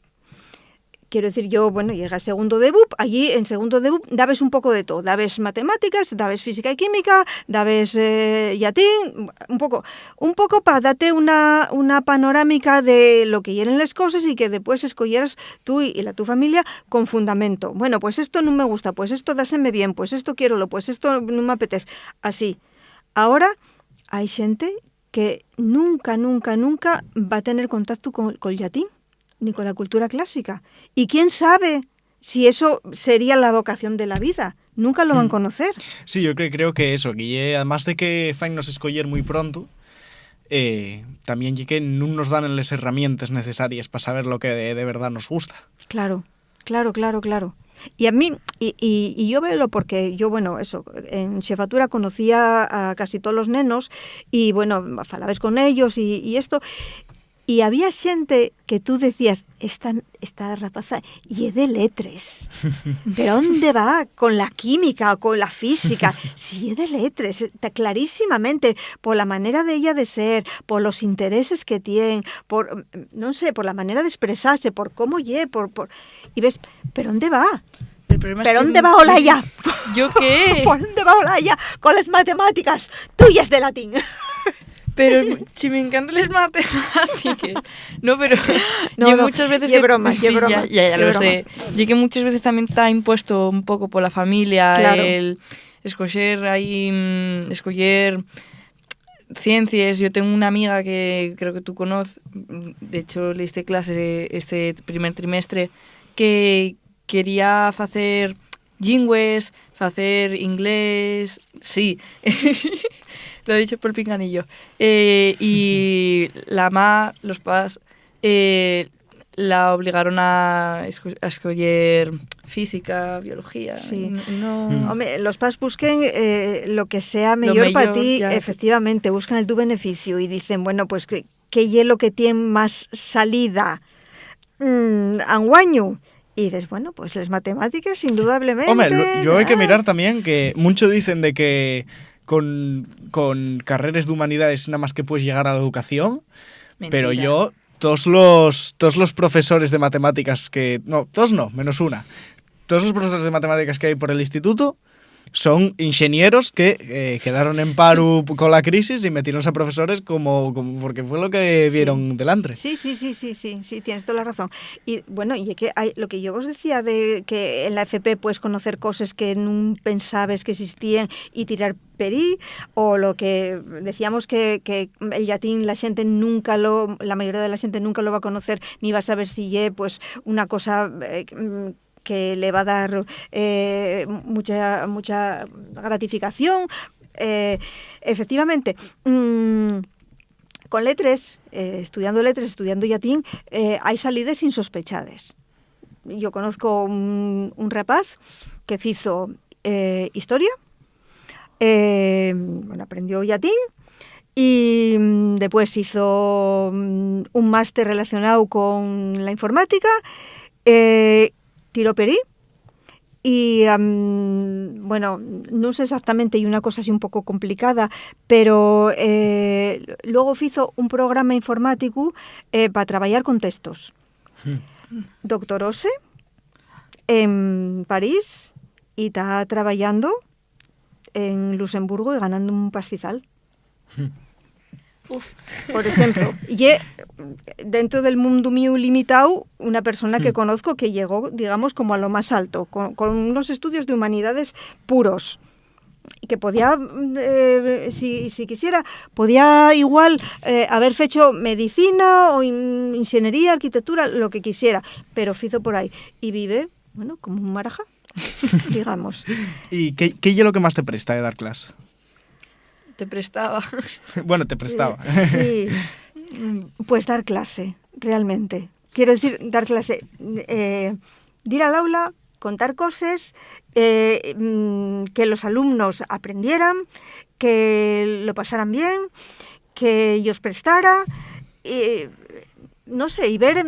Quiero decir, yo, bueno, llegué a segundo de BUP, allí en segundo de BUP dabes un poco de todo, dabes matemáticas, dabes física y química, dabes latín, un poco para darte una panorámica de lo que eran las cosas y que después escogieras tú y tu familia con fundamento. Bueno, pues esto no me gusta, pues esto dáseme bien, pues esto quiero, pues esto no me apetece. Así. Ahora hay gente que nunca va a tener contacto con el latín ni con la cultura clásica. Y quién sabe si eso sería la vocación de la vida. Nunca lo van a conocer. Sí, yo creo que eso, que además de que fain nos escoller muy pronto, también que no nos dan las herramientas necesarias para saber lo que de verdad nos gusta. Claro. Y a mí, y yo veo porque yo, bueno, eso, en xefatura conocía a casi todos los nenos y, bueno, falabes con ellos y esto... Y había xente que tú decías, esta rapaza lle de letres. ¿Pero dónde va? ¿Con la química o con la física? Si lle de letres, está clarísimamente, por la manera de ella de ser, por los intereses que tiene, por, no sé, por la manera de expresarse, por cómo lle, y ves, ¿pero dónde va? El problema ¿Pero es que dónde va Olaya? ¿Yo qué? ¿Por dónde va Olaya con las matemáticas tuyas de latín? Pero si me encantan las matemáticas. No, pero No, yo no, muchas veces... y es broma, sí, y es broma, ya y es lo broma. sé. Y que muchas veces también está impuesto un poco por la familia Claro. el escoger ciencias. Yo tengo una amiga que creo que tú conoces, de hecho le hice clase este primer trimestre, que quería hacer lingües, hacer inglés, sí, lo he dicho por pinganillo. Y la mamá, los padres, la obligaron a escoger física, biología. Sí. Y no... Hombre, los pas busquen lo que sea mejor para mellor, ti, ya. efectivamente, buscan el tu beneficio y dicen, bueno, pues ¿qué hielo que tiene más salida anguaño? Y dices, bueno, pues las matemáticas, indudablemente. Hombre, yo hay que mirar también que mucho dicen de que con carreras de humanidades nada más que puedes llegar a la educación, pero Mentira. yo, todos los profesores de matemáticas que... No, todos no, menos una. Todos los profesores de matemáticas que hay por el instituto son ingenieros que quedaron en paro con la crisis y metieron a profesores como porque fue lo que vieron delante. Sí, tienes toda la razón. Y bueno, y que hay, lo que yo os decía de que en la FP puedes conocer cosas que no pensabas que existían y tirar perí, o lo que decíamos que el latín la mayoría de la gente nunca lo va a conocer ni va a saber si es pues una cosa que le va a dar mucha gratificación. Efectivamente, con letras, estudiando latín, hay salidas insospechadas. Yo conozco un rapaz que hizo historia, aprendió latín y después hizo un máster relacionado con la informática, tiró perí y no sé exactamente, y una cosa así un poco complicada, pero luego hizo un programa informático para trabajar con textos. Doctoróse en París y está trabajando en Luxemburgo y ganando un pastizal. Por ejemplo, y dentro del mundo mío limitado, una persona que conozco que llegó, digamos, como a lo más alto, con unos estudios de humanidades puros, y que podía, si quisiera, podía igual haber hecho medicina o ingeniería, arquitectura, lo que quisiera, pero hizo por ahí. Y vive, bueno, como un marajá, digamos. ¿Y qué es lo que más te presta de dar clase? Te prestaba. Bueno, te prestaba. Sí, pues dar clase, realmente. Quiero decir, dar clase. Ir al aula, contar cosas, que los alumnos aprendieran, que lo pasaran bien, que ellos prestara, no sé, y ver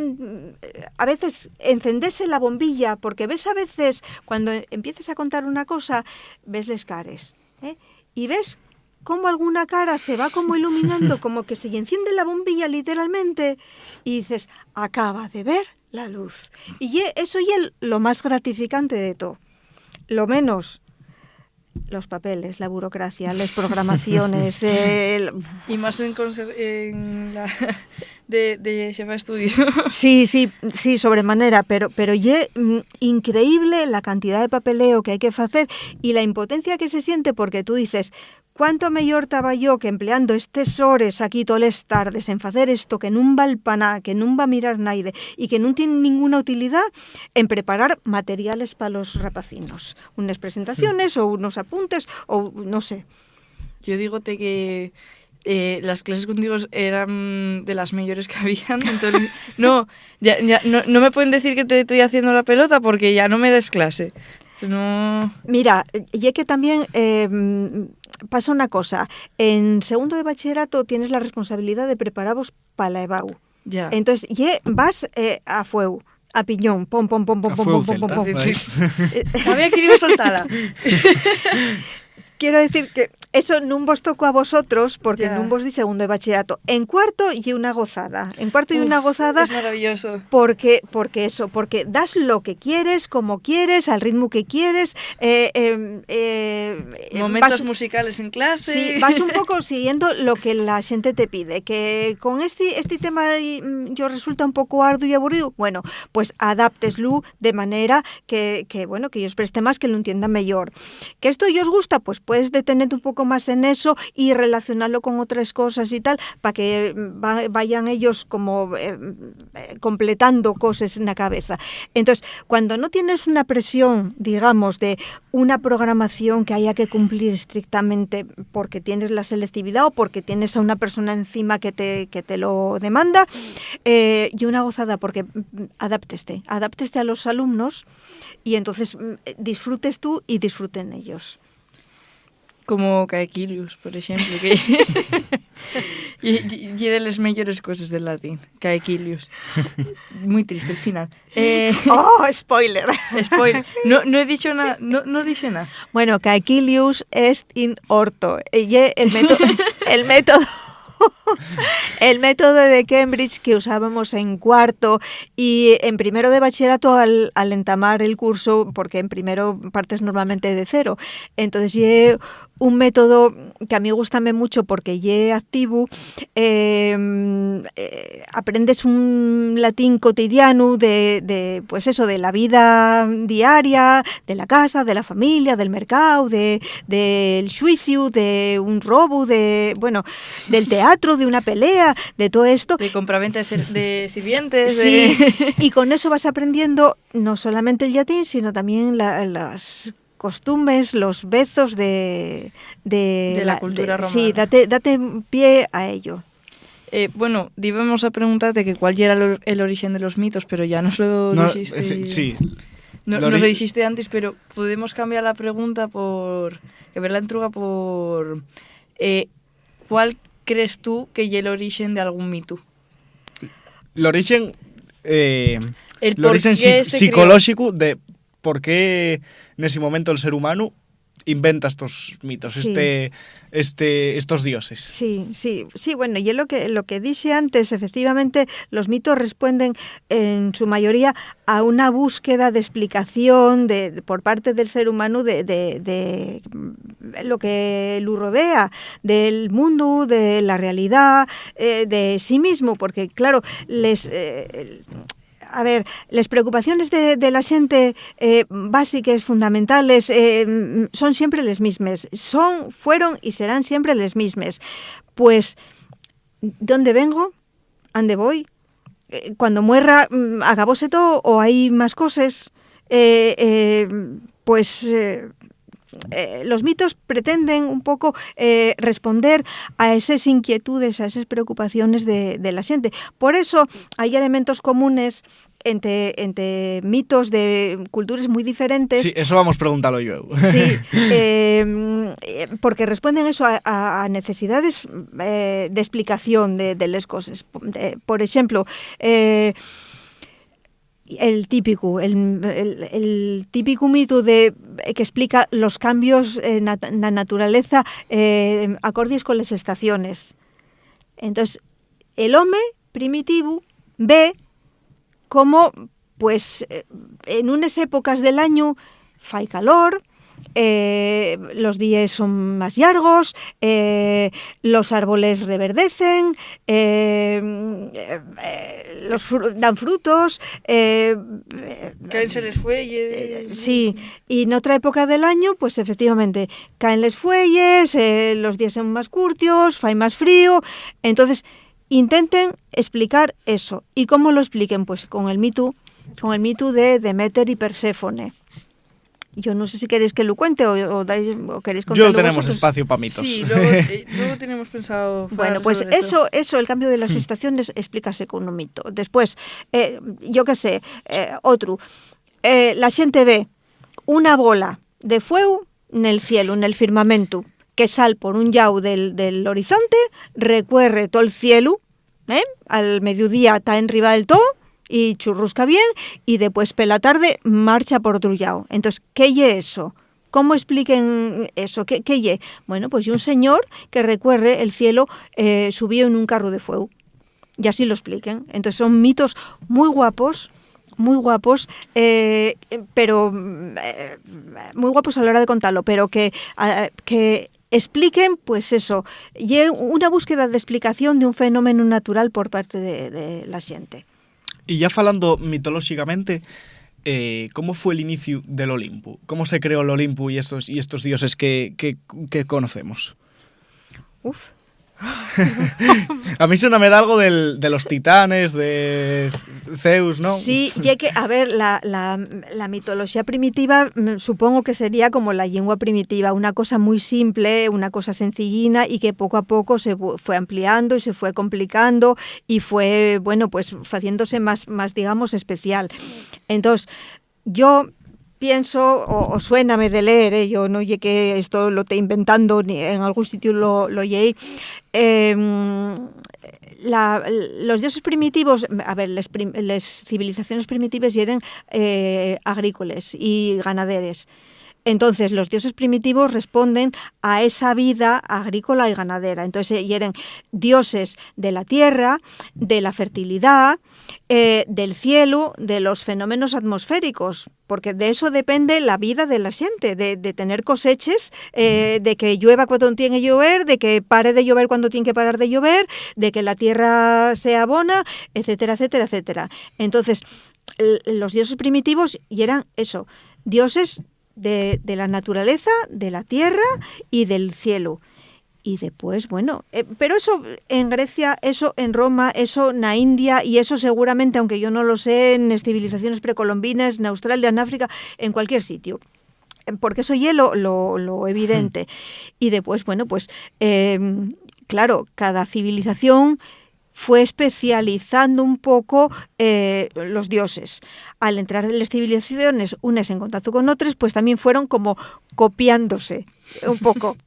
a veces encenderse la bombilla, porque ves a veces, cuando empiezas a contar una cosa, ves les cares, y ves cómo alguna cara se va como iluminando, como que se enciende la bombilla literalmente, y dices, acaba de ver la luz. Y eso es lo más gratificante de todo. Lo menos, los papeles, la burocracia, las programaciones. Y más en la de jefa de estudio. Sí, sobremanera, pero es increíble la cantidad de papeleo que hay que hacer y la impotencia que se siente, porque tú dices, ¿cuánto mejor estaba yo que empleando estas horas aquí todas las tardes en hacer esto que no va al paná, que no va a mirar nadie y que no tiene ninguna utilidad, en preparar materiales para los rapacinos? Unas presentaciones o unos apuntes o no sé. Yo digote que las clases contigo eran de las mejores que habían. Entonces, no me pueden decir que te estoy haciendo la pelota porque ya no me des clase. No... Mira, y que también pasa una cosa. En segundo de bachillerato tienes la responsabilidad de prepararos para la EBAU. Ya. Entonces, vas a fuego, a piñón, pom. Sabía que iba a soltarla. Quiero decir que eso non vos tocó a vosotros porque Ya. non vos di segundo de bachillerato. En cuarto y una gozada. En cuarto y una gozada Es maravilloso. porque das lo que quieres, como quieres, al ritmo que quieres. Momentos vas- musicales en clase. Sí, vas un poco siguiendo lo que la xente te pide. Que con este tema yo resulta un pouco arduo e aburrido, bueno, pues adápteslo de manera que bueno, que ellos preste más, que lo entiendan mejor. Que esto os gusta, pues puedes detenerte un poco más en eso y relacionarlo con otras cosas y tal, para que vayan ellos como completando cosas en la cabeza. Entonces, cuando no tienes una presión, digamos, de una programación que haya que cumplir estrictamente porque tienes la selectividad o porque tienes a una persona encima que te lo demanda, y una gozada porque adápteste a los alumnos y entonces disfrutes tú y disfruten ellos. Como Caequilius, por exemplo, que e de las mellores cosas del latín, Caequilius. Moi triste el final. ¡Oh, spoiler! Spoiler. No he dicho nada, no dije nada. Bueno, Caequilius est in orto. Y el método el método de Cambridge que usábamos en cuarto y en primero de bachillerato al entamar el curso, porque en primero partes normalmente de cero. Entonces, un método que a mí gustame mucho porque activo, aprendes un latín cotidiano de pues eso, de la vida diaria, de la casa, de la familia, del mercado, del juicio, de un robo, bueno, del teatro, de una pelea, de todo esto. De compraventa de sirvientes. Sí, y con eso vas aprendiendo no solamente el latín, sino también las costumbres, los bezos de la cultura romana. Sí, date pie a ello. Bueno, íbamos a preguntarte que cuál era el origen de los mitos, pero ya nos lo dijiste. Sí. Nos lo dijiste antes, pero podemos cambiar la pregunta por... que ver la entruga por... ¿cuál crees tú que es el origen de algún mito? El origen... El el origen por qué se psicológico de por qué en ese momento el ser humano inventa estos mitos, Sí. estos dioses. Sí, bueno, y es lo que dije antes, efectivamente, los mitos responden en su mayoría a una búsqueda de explicación por parte del ser humano de lo que lo rodea, del mundo, de la realidad, de sí mismo, porque claro, les preocupaciones de la xente básicas, fundamentales, son siempre les mismas. Fueron y serán siempre les mismas. Pues, ¿dónde vengo? ¿Ande voy? Cuando muera, ¿acabóse todo o hay más cosas? Los mitos pretenden un poco responder a esas inquietudes, a esas preocupaciones de la xente. Por eso hay elementos comunes entre mitos de culturas muy diferentes. Sí, eso vamos a preguntarlo yo. Sí, porque responden eso a necesidades de explicación de las cosas. Por ejemplo, el típico mito que explica los cambios en la naturaleza acordes con las estaciones. Entonces, el home primitivo ve como, pues, en unas épocas del año fai calor, los días son más largos, los árboles reverdecen, dan frutos. Caense les fuelles. Sí, y en otra época del año, pues efectivamente, caen les fuelles, los días son más curtios, fai más frío. Entonces, intenten explicar eso. ¿Y cómo lo expliquen? Pues con el mito de Deméter y Perséfone. Yo no sé si queréis que lo cuente o queréis contarlo Yo tenemos vosotros. espacio para mitos. Sí, luego tenemos pensado... Bueno, pues eso, el cambio de las estaciones, explícase con un mito. Después, yo qué sé, otro. La xente ve una bola de fuego en el cielo, en el firmamento, que sale por un llau del horizonte, recorre todo el cielo, al mediodía está en riba del todo, y churrusca bien, y después por la tarde marcha por otro lado. Entonces, ¿qué es eso? ¿Cómo expliquen eso? ¿Qué lle? Bueno, pues y un señor que recorre el cielo subió en un carro de fuego. Y así lo expliquen. Entonces son mitos muy guapos, pero muy guapos a la hora de contarlo, pero que expliquen, pues eso, una búsqueda de explicación de un fenómeno natural por parte de la xente. E ya falando mitolóxicamente, ¿cómo fue el inicio del Olimpo? ¿Cómo se creó el Olimpo y estos dioses que conocemos? Uf. A mí suena me da algo de los titanes, de Zeus, ¿no? Sí, y hay que, a ver, la mitología primitiva supongo que sería como la lengua primitiva, una cosa muy simple, una cosa sencillina y que poco a poco se fue ampliando y se fue complicando y fue, bueno, pues haciéndose más digamos, especial. Entonces, yo pienso, o suéname de leer, yo no llegué que esto lo esté inventando, ni en algún sitio lo llegué, los dioses primitivos, a ver, las civilizaciones primitivas eran agrícolas y ganaderes. Entonces, los dioses primitivos responden a esa vida agrícola y ganadera. Entonces, eran dioses de la tierra, de la fertilidad, del cielo, de los fenómenos atmosféricos, porque de eso depende la vida de la gente, de tener coseches, de que llueva cuando tiene que llover, de que pare de llover cuando tiene que parar de llover, de que la tierra sea bona, etcétera, etcétera, etcétera. Entonces, los dioses primitivos eran eso, dioses de la naturaleza, de la tierra y del cielo. Y después, bueno, pero eso en Grecia, eso en Roma, eso en la India y eso seguramente, aunque yo no lo sé, en las civilizaciones precolombinas, en Australia, en África, en cualquier sitio. Porque eso es lo evidente. Y después, bueno, pues claro, cada civilización fue especializando un poco los dioses. Al entrar en las civilizaciones unas en contacto con otras, pues también fueron como copiándose un poco.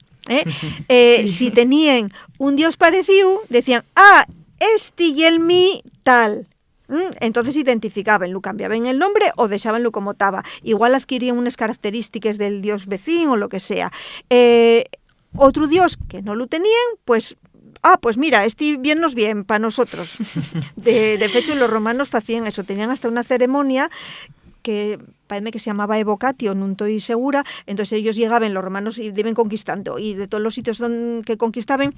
Si tenían un dios parecido, decían, este y el mi tal. Entonces identificaban, lo cambiaban el nombre o dejabanlo como estaba. Igual adquirían unas características del dios vecino o lo que sea. Otro dios que no lo tenían, pues pues mira, este bien nos bien para nosotros. De hecho, los romanos hacían eso, tenían hasta una ceremonia que parece que se llamaba evocatio, no estoy segura. Entonces ellos llegaban, los romanos, y iban conquistando, y de todos los sitios que conquistaban,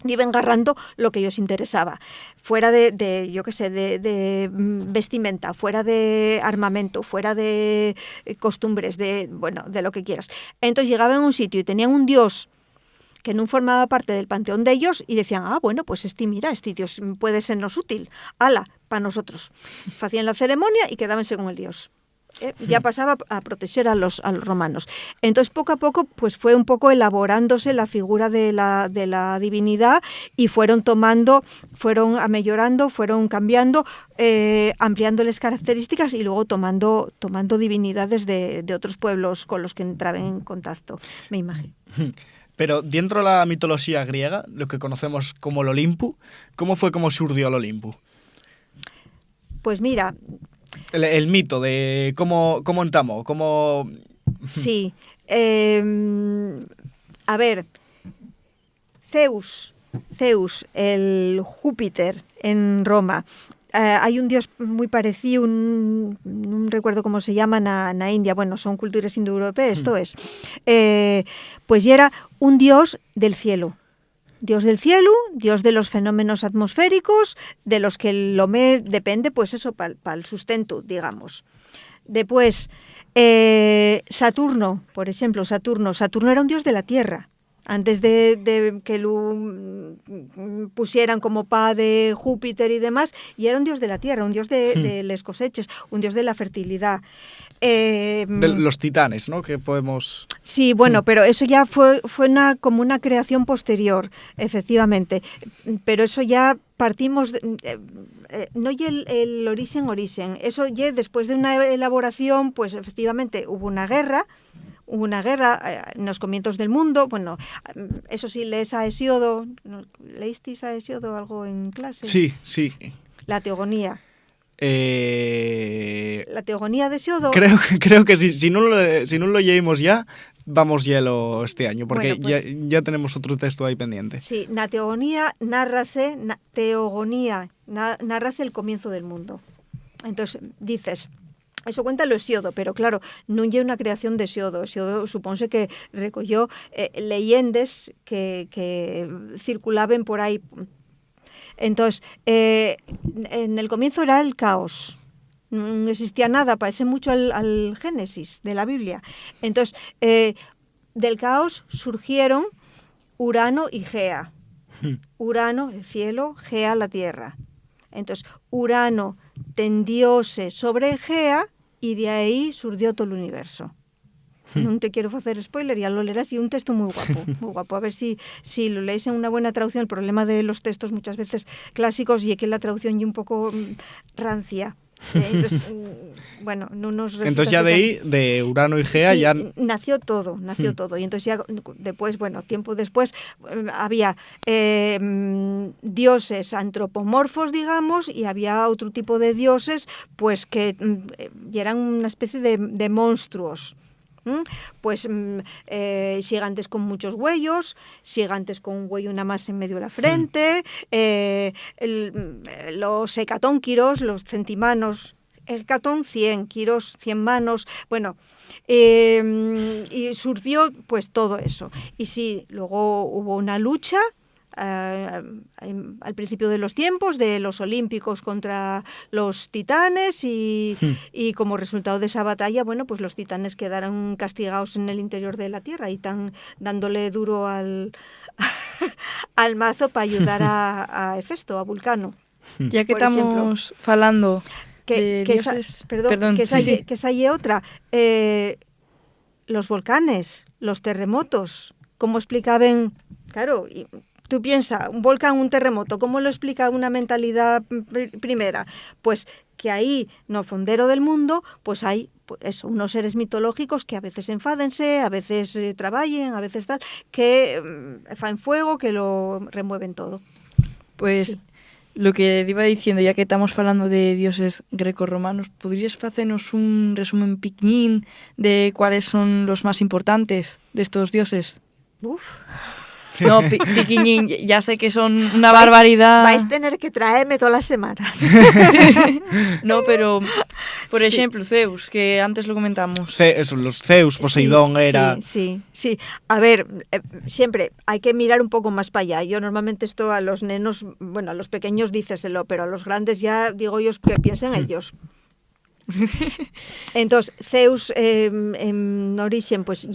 iban agarrando lo que ellos interesaba, fuera de yo qué sé, de vestimenta, fuera de armamento, fuera de costumbres, de lo que quieras. Entonces llegaban a un sitio y tenían un dios que no formaba parte del panteón de ellos y decían, bueno, pues este dios puede sernos útil, para nosotros. Hacían la ceremonia y quedaban según el dios. Ya pasaba a proteger a los romanos. Entonces, poco a poco, pues fue un poco elaborándose la figura de la divinidad y fueron amellorando, fueron cambiando, ampliando las características y luego tomando divinidades de otros pueblos con los que entraban en contacto, me imagino. Pero dentro de la mitología griega, lo que conocemos como el Olimpo, ¿cómo surgió el Olimpo? Pues mira, el mito de cómo entamó, cómo... Sí. A ver, Zeus, el Júpiter en Roma. Hay un dios muy parecido, no recuerdo cómo se llama, en India. Bueno, son culturas indoeuropeas, esto es. Pues ya era un dios del cielo. Dios del cielo, dios de los fenómenos atmosféricos, de los que el hombre depende, pues eso, para el sustento, digamos. Después, Saturno, por ejemplo, Saturno era un dios de la tierra. Antes de que lo pusieran como pa de Júpiter y demás, y era un dios de la tierra, un dios de las cosechas, un dios de la fertilidad. De los titanes, ¿no? Que podemos... Sí, bueno, pero eso ya fue como una creación posterior, efectivamente. Pero eso ya partimos... no y el origen, eso ya después de una elaboración, pues efectivamente hubo una guerra en los comienzos del mundo. Bueno, eso sí, lees a Hesíodo. ¿Leísteis a Hesíodo algo en clase? Sí. La teogonía. La teogonía de Hesíodo. Creo que sí. Si no lo leímos ya, vamos hielo este año? Porque Bueno, pues- ya tenemos otro texto ahí pendiente. Sí, na Teogonía nárrase el comienzo del mundo. Entonces, dices, eso cuenta lo Hesíodo, pero claro, non é unha creación de Hesíodo. Hesíodo supónse que recolló leyendes que circulaban por aí. Entonces, en el comienzo era el caos. No existía nada, parece mucho al Génesis de la Biblia. Entonces, del caos surgieron Urano y Gea. Urano, el cielo, Gea, la tierra. Entonces, Urano tendióse sobre Gea y de ahí surgió todo el universo. Non te quiero hacer spoiler, ya lo leerás, y un texto muy guapo, muy guapo. A ver si lo leéis en una buena traducción. El problema de los textos muchas veces clásicos y que la traducción y un poco rancia. Entonces, bueno, no nos resulta Entonces ya de ahí, de Urano y Gea, sí, ya... nació todo. Y entonces ya después, bueno, tiempo después, había dioses antropomorfos, digamos, y había otro tipo de dioses, pues que eran una especie de monstruos. Pues gigantes con muchos huellos, gigantes con un huello nada más en medio de la frente, los hecatónquiros, los centimanos, hecatón 100, quiros 100 manos, bueno, y surgió pues todo eso. Y sí, luego hubo una lucha al principio de los tiempos, de los olímpicos contra los titanes y como resultado de esa batalla, bueno, pues los titanes quedaron castigados en el interior de la Tierra y están dándole duro al mazo para ayudar a Hefesto, a Vulcano. Ya que Por ejemplo, estamos falando de dioses... que esa y otra. Los volcanes, los terremotos, ¿cómo explicaban? Claro, tú piensas, un volcán, un terremoto, ¿cómo lo explica una mentalidad primera? Pues que ahí, no fondero del mundo, pues hay pues eso, unos seres mitológicos que a veces enfádense, a veces trabajen, a veces tal, que fan fuego, que lo remueven todo. Pues sí. Lo que iba diciendo, ya que estamos falando de dioses grecorromanos, ¿podrías hacernos un resumen pequeñín de cuáles son los más importantes de estos dioses? Uf. No, piquiñín, ya sé que son una barbaridad. Vais a tener que traerme todas las semanas. No, pero, por ejemplo, Zeus, que antes lo comentamos. Los Zeus, Poseidón sí, era... Sí. A ver, siempre hay que mirar un poco más para allá. Yo normalmente esto a los nenos, bueno, a los pequeños díceselo, pero a los grandes ya digo ellos que piensen ellos. Entonces, Zeus en origen, pues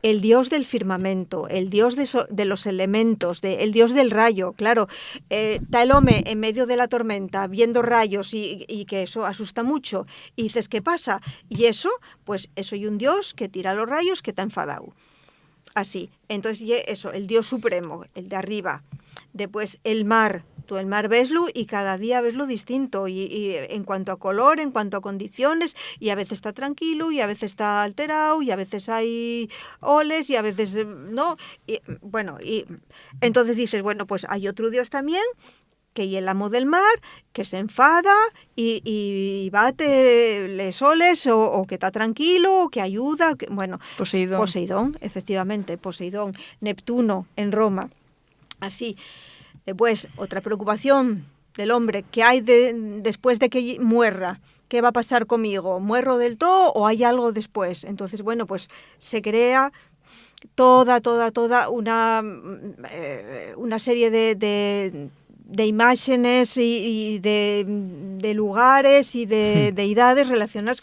el dios del firmamento, el dios de los elementos, el dios del rayo, claro, está el hombre en medio de la tormenta viendo rayos y que eso asusta mucho, y dices, ¿qué pasa? Y eso, pues eso hay un dios que tira los rayos que está enfadado. Así, entonces eso, el dios supremo, el de arriba. Después el mar, tú el mar veslo y cada día veslo distinto y en cuanto a color, en cuanto a condiciones, y a veces está tranquilo y a veces está alterado y a veces hay oles y a veces no, y, bueno, y entonces dices, bueno, pues hay otro dios también que es el amo del mar, que se enfada y bate les oles o que está tranquilo, o que ayuda, bueno, Poseidón, efectivamente, Poseidón, Neptuno en Roma. Así, después, otra preocupación del hombre, ¿qué hay después de que muera? ¿Qué va a pasar conmigo? ¿Muero del todo o hay algo después? Entonces, bueno, pues se crea toda una serie de imágenes y de lugares y de deidades relacionadas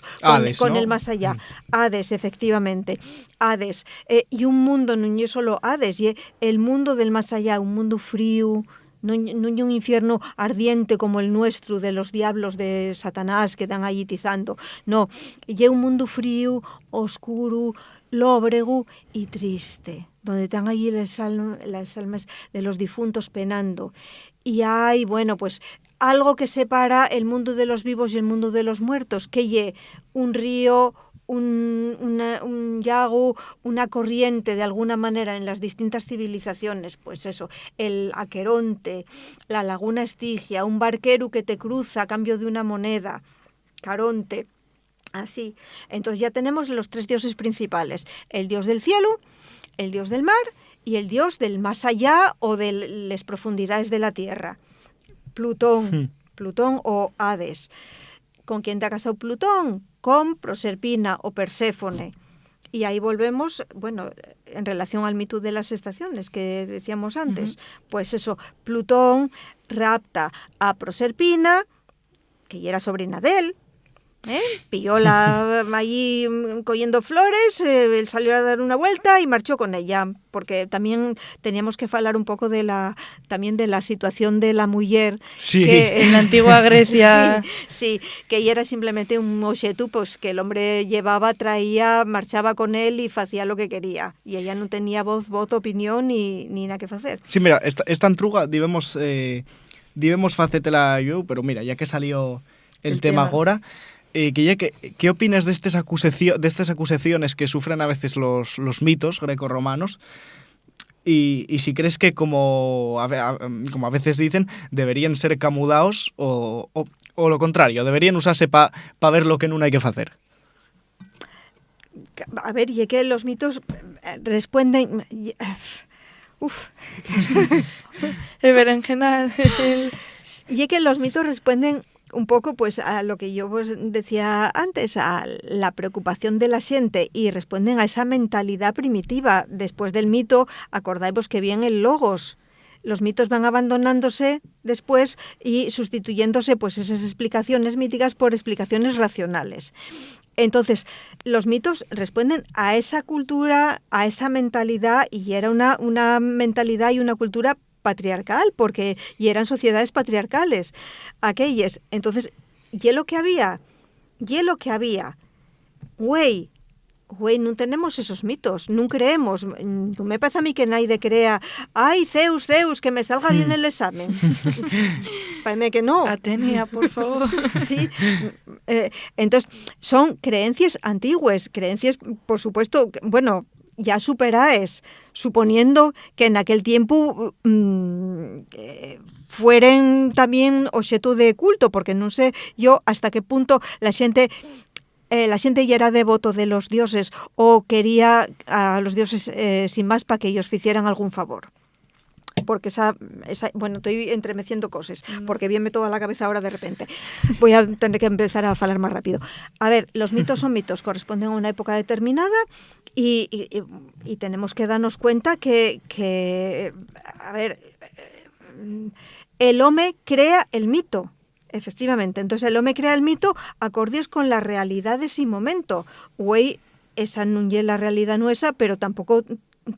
con el más allá. Hades, efectivamente. Hades. Y un mundo, no es solo Hades, y el mundo del más allá, un mundo frío, no un infierno ardiente como el nuestro, de los diablos de Satanás que están allí tizando. No, y un mundo frío, oscuro, lóbrego y triste, donde están allí las almas de los difuntos penando. Y hay, bueno, pues algo que separa el mundo de los vivos y el mundo de los muertos, que hay un río, un lago, una corriente de alguna manera en las distintas civilizaciones, pues eso, el Aqueronte, la laguna Estigia, un barquero que te cruza a cambio de una moneda, Caronte. Así. Entonces ya tenemos los 3 dioses principales. El dios del cielo, el dios del mar y el dios del más allá o de las profundidades de la tierra. Plutón o Hades. ¿Con quién te ha casado Plutón? Con Proserpina o Perséfone. Y ahí volvemos, bueno, en relación al mito de las estaciones que decíamos antes. Pues eso, Plutón rapta a Proserpina, que ya era sobrina de él, pillóla allí cogiendo flores, él salió a dar una vuelta y marchó con ella, porque también teníamos que hablar un poco de la situación de la mujer. Sí. Que, En la antigua Grecia. sí, que ella era simplemente un objeto, pues que el hombre llevaba, traía, marchaba con él y hacía lo que quería. Y ella no tenía voz, opinión ni nada que hacer. Sí, mira, esta entruga debemos facetela yo, pero mira, ya que salió el tema agora, ¿qué opinas de estas acusaciones que sufren a veces los mitos grecorromanos? Y si crees que, como a veces dicen, deberían ser camudaos o lo contrario, deberían usarse para ver lo que no hay que hacer. A ver, y es que los mitos responden... El berenjenal. Y es que los mitos responden un poco pues a lo que yo decía antes, a la preocupación de la xente, y responden a esa mentalidad primitiva. Después del mito, acordáis que bien el logos. Los mitos van abandonándose después y sustituyéndose pues esas explicaciones míticas por explicaciones racionales. Entonces, los mitos responden a esa cultura, a esa mentalidad, y era una mentalidad y una cultura patriarcal, porque y eran sociedades patriarcales aquellas. Entonces, ¿y lo que había? Güey, no tenemos esos mitos, no creemos. No me parece a mí que nadie crea, ay, Zeus, que me salga bien el examen. Parece que no. Atenea, por favor. Sí. Entonces, son creencias antiguas, creencias, por supuesto, bueno, ya superaes, suponiendo que en aquel tiempo fueran también objeto de culto, porque no sé yo hasta qué punto la gente ya era devoto de los dioses o quería a los dioses sin más para que ellos hicieran algún favor. Porque bueno, estoy entremeciendo cosas, porque viene toda la cabeza ahora de repente. Voy a tener que empezar a hablar más rápido. A ver, los mitos son mitos, corresponden a una época determinada y tenemos que darnos cuenta que a ver, el hombre crea el mito. Efectivamente, entonces el hombre crea el mito acordes con la realidad de ese momento. Güey, esa no es la realidad nuestra, pero tampoco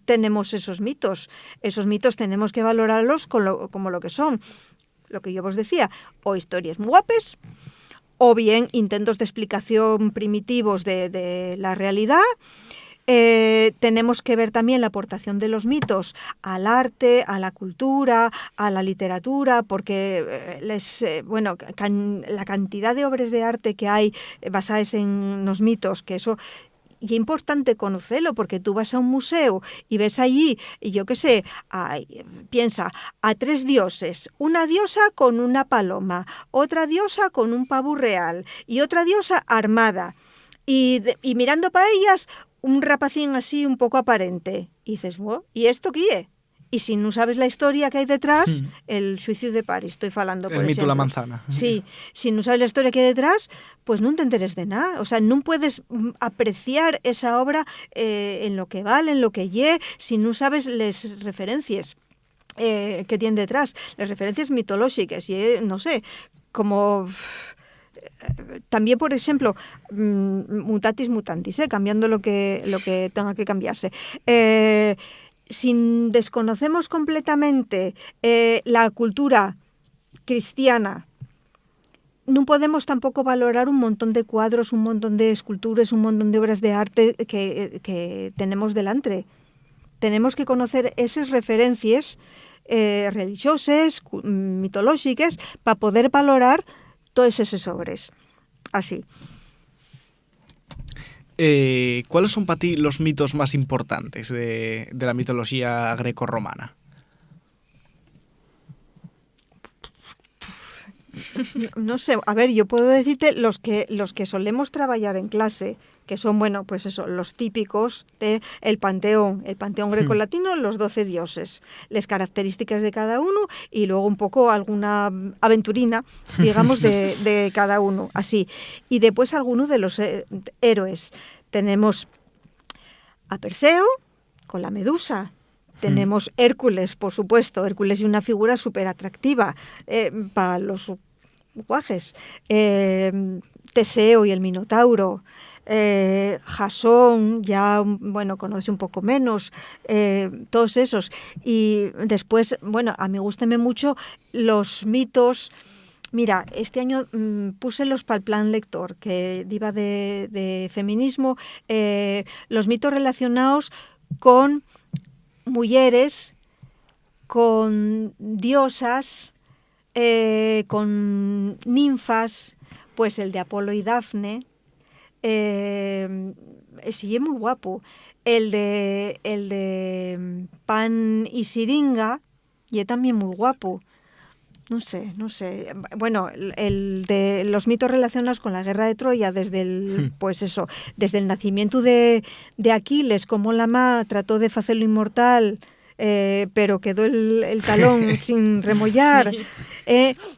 tenemos esos mitos. Esos mitos tenemos que valorarlos como lo que son. Lo que yo os decía, o historias muy guapes, o bien intentos de explicación primitivos de la realidad. Tenemos que ver también la aportación de los mitos al arte, a la cultura, a la literatura, porque la cantidad de obras de arte que hay basadas en los mitos, que eso... Y es importante conocerlo, porque tú vas a un museo y ves allí, y yo qué sé, piensa, a 3 dioses, una diosa con una paloma, otra diosa con un pavo real y otra diosa armada. Y mirando para ellas, un rapacín así un poco aparente. Y dices, bueno, ¿y esto qué es? Y si no sabes la historia que hay detrás, el suicidio de París, estoy falando, por el mito de la ejemplo. manzana. Sí, si no sabes la historia que hay detrás, pues no te enteres de nada. O sea, no puedes apreciar esa obra en lo que vale, en lo que lle, si no sabes las referencias que tiene detrás, las referencias mitológicas, y no sé, como... También, por ejemplo, mutatis mutandis, cambiando lo que tenga que cambiarse. Si desconocemos completamente la cultura cristiana, no podemos tampoco valorar un montón de cuadros, un montón de esculturas, un montón de obras de arte que tenemos delante. Tenemos que conocer esas referencias religiosas, mitológicas, para poder valorar todas esas obras. Así. ¿Cuáles son para ti los mitos más importantes de la mitología grecorromana? No sé, a ver, yo puedo decirte los que solemos trabajar en clase, que son, bueno, pues eso, los típicos de el panteón grecolatino, los 12 dioses, las características de cada uno y luego un poco alguna aventurina, digamos, de cada uno, así. Y después algunos de los héroes. Tenemos a Perseo con la Medusa. Tenemos Hércules, por supuesto. Hércules es una figura súper atractiva para los guajes. Teseo y el Minotauro. Jasón, ya, bueno, conoce un poco menos, todos esos. Y después, bueno, a mí gústame mucho los mitos. Mira, este año puse los para el plan lector, que iba de feminismo, los mitos relacionados con mujeres, con diosas, con ninfas, pues el de Apolo y Dafne, sí, es muy guapo. El de Pan y Siringa, y es también muy guapo. No sé. Bueno, el de los mitos relacionados con la guerra de Troya, desde el nacimiento de Aquiles, cómo la ma trató de hacerlo inmortal, pero quedó el talón sin remollar,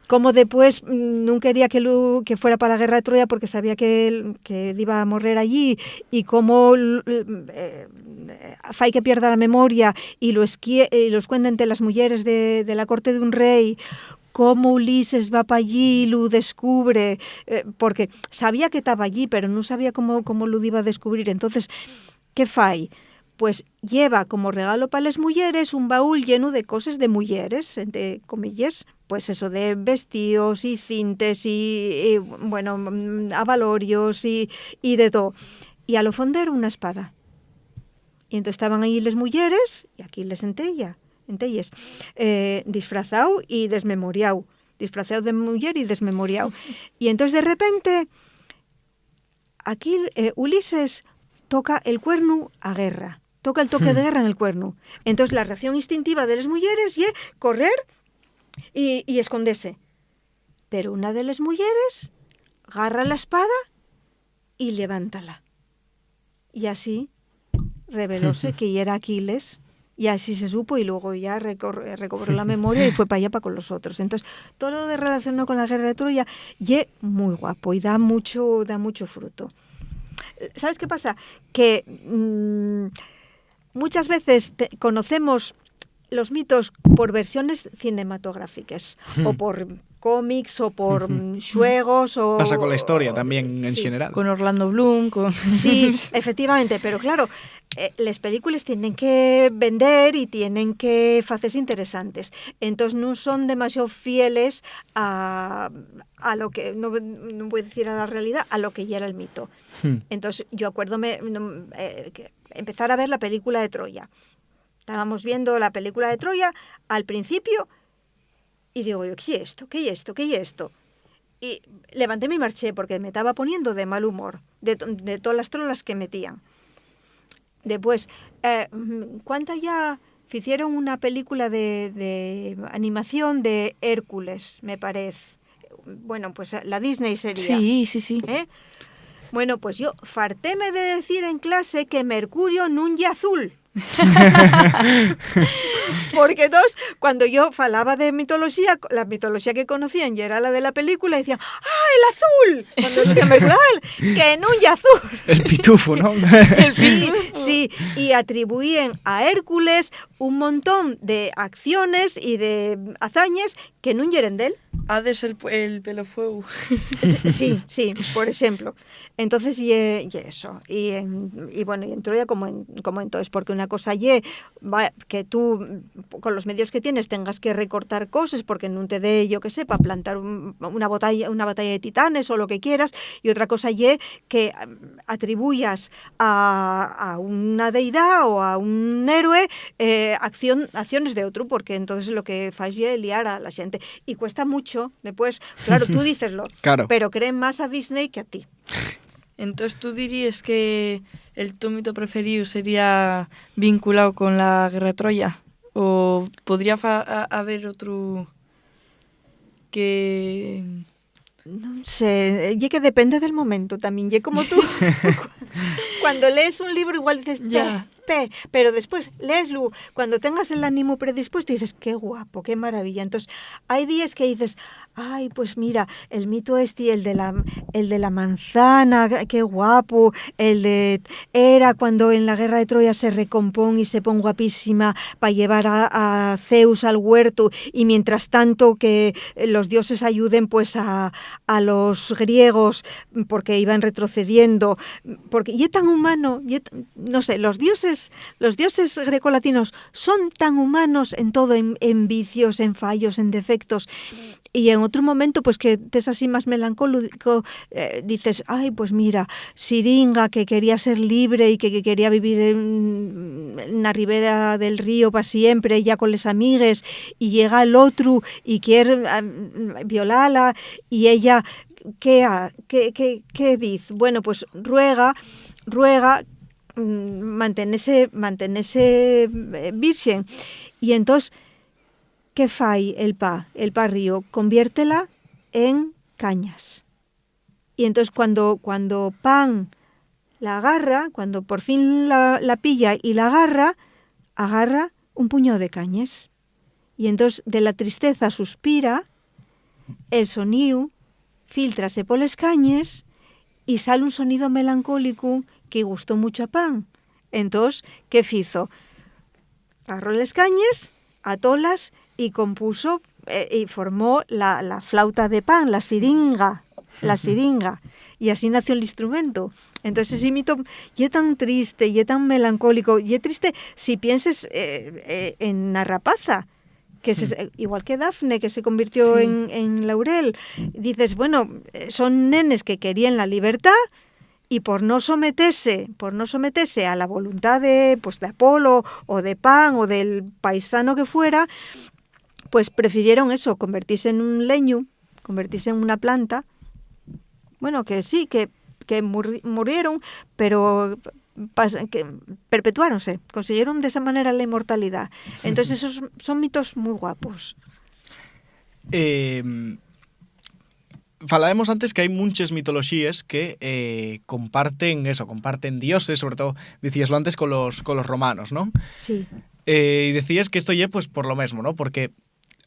como después no quería que fuera para la guerra de Troya porque sabía que iba a morir allí, y cómo fai que pierda la memoria y los cuenta entre las mujeres de la corte de un rey, cómo Ulises va para allí y lo descubre, porque sabía que estaba allí, pero no sabía cómo lo iba a descubrir. Entonces, ¿qué fai? Pues lleva como regalo para las mujeres un baúl lleno de cosas de mujeres, entre comillas, pues eso, de vestidos y cintes y bueno, avalorios y de todo. Y a lo fondo una espada. Y entonces estaban ahí las mujeres y aquí les entelles, disfrazado y desmemoriado, disfrazado de mujer y desmemoriado. Y entonces de repente aquí Ulises toca el cuerno a guerra, toca el toque de guerra en el cuerno. Entonces la reacción instintiva de las mujeres es correr y esconderse. Pero una de las mujeres agarra la espada y levántala. Y así revelóse que era Aquiles, y así se supo, y luego ya recobró la memoria y fue para allá, para con los otros. Entonces, todo lo de relacionado con la guerra de Troya es muy guapo y da mucho fruto. ¿Sabes qué pasa? Que muchas veces conocemos los mitos por versiones cinematográficas, o por cómics, o por juegos, o... Pasa con la historia también en general. Con Orlando Bloom, con... Sí, efectivamente, pero claro, las películas tienen que vender y tienen que hacerse interesantes. Entonces no son demasiado fieles a lo que, no voy a decir a la realidad, a lo que ya era el mito. Entonces yo acuérdome empezar a ver la película de Troya. Estábamos viendo la película de Troya al principio y digo yo, ¿qué es esto? ¿Qué es esto? ¿Qué es esto? Y levanté y marché porque me estaba poniendo de mal humor de todas las trolas que metían. Después, ¿cuántas ya hicieron una película de animación de Hércules, me parece? Bueno, pues la Disney sería. Sí. Bueno, pues yo fartéme de decir en clase que Mercurio nun ye azul. Porque entonces, cuando yo falaba de mitología, la mitología que conocían ya era la de la película, y decían, ¡ah, el azul! Cuando decía Mercurio, que nun ye azul. El pitufo, ¿no? Sí, y atribuían a Hércules un montón de acciones y de hazañas que nun yeren d'él. Hades el pelo fuego. Sí, por ejemplo. Entonces, y eso. Y bueno, y en Troya como en todo, es porque una cosa que tú, con los medios que tienes, tengas que recortar cosas, porque no te dé, yo qué sé, para plantar una batalla de titanes o lo que quieras, y otra cosa que atribuyas a una deidad o a un héroe acciones de otro, porque entonces lo que faz es liar a la gente. Y cuesta mucho. Después, claro, tú díceslo, claro, pero creen más a Disney que a ti. Entonces, ¿tú dirías que tu mito preferido sería vinculado con la guerra de Troya? ¿O podría haber otro...? Que... Non sé, lle que depende del momento tamén, lle como tú. Cuando lees un libro igual dices, Ya. pero después leeslo, cuando tengas el ánimo predispuesto dices, qué guapo, qué maravilla. Entonces, hay días que dices, ay, pues mira, el mito este, el de la manzana, qué guapo, el de Hera cuando en la guerra de Troya se recompone y se pone guapísima para llevar a Zeus al huerto y mientras tanto que los dioses ayuden pues a los griegos porque iban retrocediendo, porque y es tan humano, no sé, los dioses grecolatinos son tan humanos en todo, en vicios, en fallos, en defectos. Y en otro momento, pues que es así más melancólico, dices, ay, pues mira, Siringa, que quería ser libre y que quería vivir en la ribera del río para siempre, ya con les amigues, y llega el otro y quiere violarla, y ella, ¿qué dice? Bueno, pues ruega, manténese virgen. Y entonces, ¿qué fai el pa río? Conviértela en cañas. Y entonces cuando Pan la agarra, cuando por fin la pilla y la agarra un puñado de cañas. Y entonces de la tristeza suspira, el sonido filtrase por las cañas y sale un sonido melancólico que gustó mucho a Pan. Entonces, ¿qué fizo? Agarró las cañas, atólas y compuso y formó la flauta de Pan, la siringa. Y así nació el instrumento. Entonces ese mito y es tan triste, y es tan melancólico, y es triste si pienses en la rapaza, que es igual que Dafne, que se convirtió en laurel. Dices, bueno, son nenes que querían la libertad y por no someterse a la voluntad de Apolo o de Pan o del paisano que fuera, pues prefirieron eso, convertirse en un leño, convertirse en una planta. Bueno, que sí, que murieron, pero que perpetuáronse, consiguieron de esa manera la inmortalidad. Entonces esos son mitos muy guapos. Falábamos antes que hai muchas mitoloxías que comparten dioses, sobre todo, dicíaslo antes con los romanos, ¿no? Sí. Y decías que esto lle pues por lo mismo, ¿no? Porque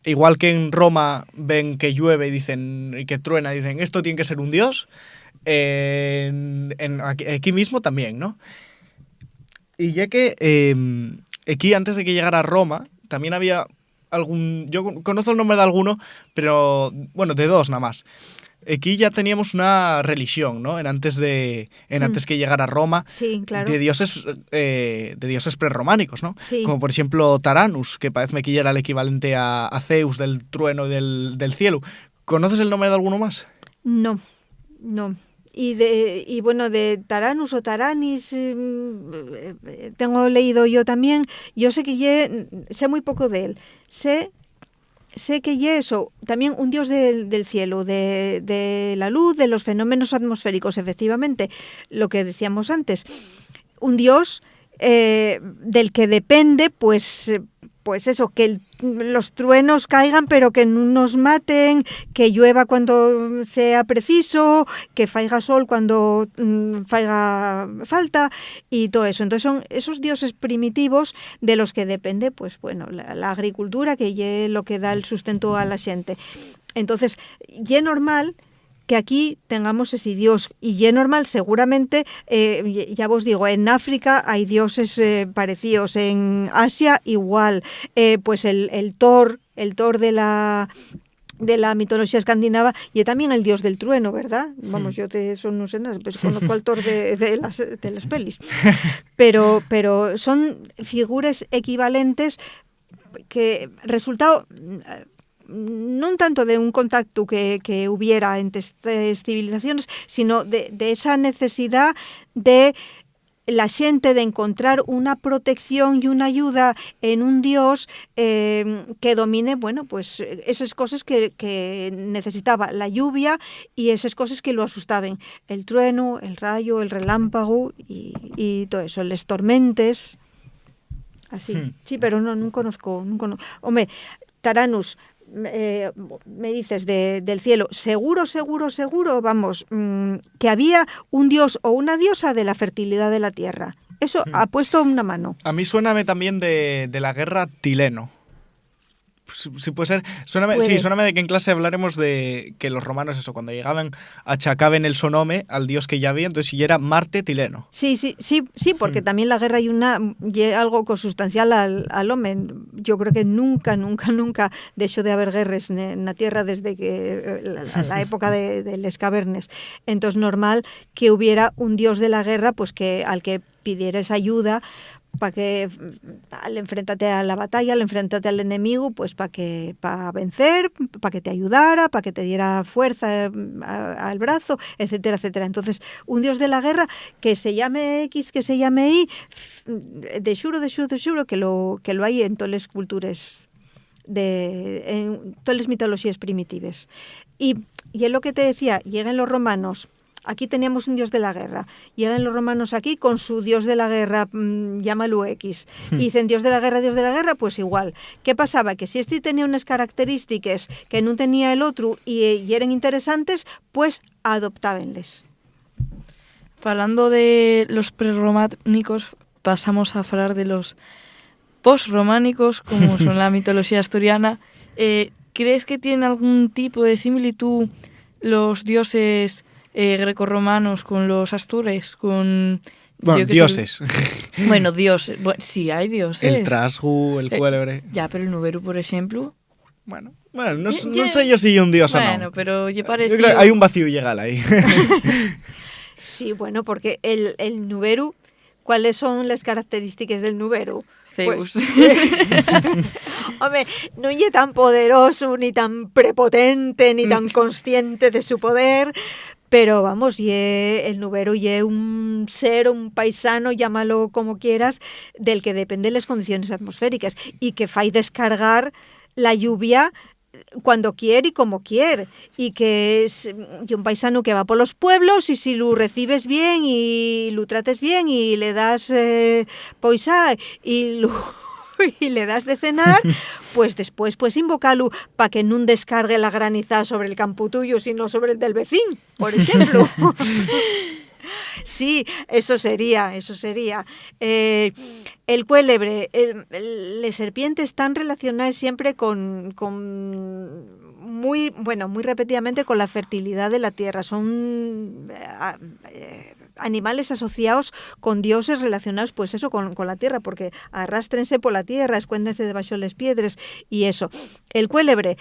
igual que en Roma ven que llueve y dicen y que truena, dicen esto tiene que ser un dios, aquí mismo también, ¿no? Y ya que aquí antes de que llegara a Roma también había yo conozco el nombre de alguno, pero bueno, de dos nada más. Aquí ya teníamos una religión, ¿no? Antes que llegara a Roma, sí, claro. de dioses prerrománicos, ¿no? Sí. Como por ejemplo Taranus, que parece que ya era el equivalente a Zeus del trueno y del cielo. ¿Conoces el nombre de alguno más? No. Y bueno, de Taranus o Taranis tengo leído yo también. Yo sé sé muy poco de él. Sé que eso, también un dios del cielo, de la luz, de los fenómenos atmosféricos, efectivamente, lo que decíamos antes. Un dios del que depende, pues eso, que los truenos caigan pero que no nos maten, que llueva cuando sea preciso, que faiga sol cuando faiga falta y todo eso. Entonces son esos dioses primitivos de los que depende, pues bueno, la agricultura, que es lo que da el sustento a la gente. Entonces, y es normal que aquí tengamos ese dios, y es normal seguramente, ya vos digo, en África hay dioses parecidos, en Asia igual, pues el Thor de la mitología escandinava, y también el dios del trueno, ¿verdad? Vamos, yo de eso no sé nada, pues conozco al Thor de las pelis. Pero son figuras equivalentes que resultado non tanto de un contacto que hubiera entre estas civilizaciones, sino de esa necesidad de la xente de encontrar una protección y una ayuda en un dios que domine, bueno, pues esas cosas que necesitaba, la lluvia y esas cosas que lo asustaban, el trueno, el rayo, el relámpago y todo eso, les tormentes, así. Sí, pero no conozco. Hombre, Taranus, me dices del cielo, seguro, vamos, que había un dios o una diosa de la fertilidad de la tierra. Eso ha puesto una mano. A mí suéname también de la guerra Tileno. Sí, puede ser. Suéname de que en clase hablaremos de que los romanos, eso, cuando llegaban, achacaban el sonome al dios que ya había, entonces si era Marte Tileno. Sí, porque también la guerra hay algo consustancial al hombre. Yo creo que nunca dejó de haber guerras en la tierra desde que la época de las cavernas. Entonces normal que hubiera un dios de la guerra, pues que al que pidieras ayuda al enfrentarte a la batalla, al enfrentarte al enemigo, pues para vencer, para que te ayudara, para que te diera fuerza al brazo, etcétera, etcétera. Entonces, un dios de la guerra que se llame X, que se llame Y, de juro que lo hay en todas las culturas, en todas las mitologías primitivas. Y es lo que te decía, llegan los romanos. Aquí teníamos un dios de la guerra. Llegan los romanos aquí con su dios de la guerra, llámalo X. Y dicen dios de la guerra, pues igual. ¿Qué pasaba? Que si este tenía unas características que no tenía el otro y eran interesantes, pues adoptábenles. Falando de los prerrománicos, pasamos a hablar de los posrománicos, como son la mitología asturiana. ¿Crees que tienen algún tipo de similitud los dioses grecorromanos con los astures? Bueno, dioses. Bueno, dioses. Sí, hay dioses. El trasgu, el cuélebre. Ya, pero el nuberu, por ejemplo. Bueno, no sé yo si hay un dios o no. Bueno, pero yo parece... Yo creo que hay un vacío legal ahí. Sí, bueno, porque el nuberu, ¿cuáles son las características del nuberu? Zeus. Pues, hombre, no es tan poderoso, ni tan prepotente, ni tan consciente de su poder, pero vamos, el nuberu es un ser, un paisano, llámalo como quieras, del que dependen las condiciones atmosféricas y que fai descargar la lluvia cuando quiere y como quiere, y que es un paisano que va por los pueblos y si lo recibes bien y lo trates bien y le das poisá y le das de cenar, pues después puedes invocarlo para que no descargue la granizada sobre el campo tuyo, sino sobre el del vecino, por ejemplo. Sí, eso sería. El cuélebre, las serpientes están relacionadas siempre con muy repetidamente con la fertilidad de la tierra. Son animales asociados con dioses relacionados, pues eso, con la tierra, porque arrástrense por la tierra, escuéndense debajo de las piedras y eso. El cuélebre,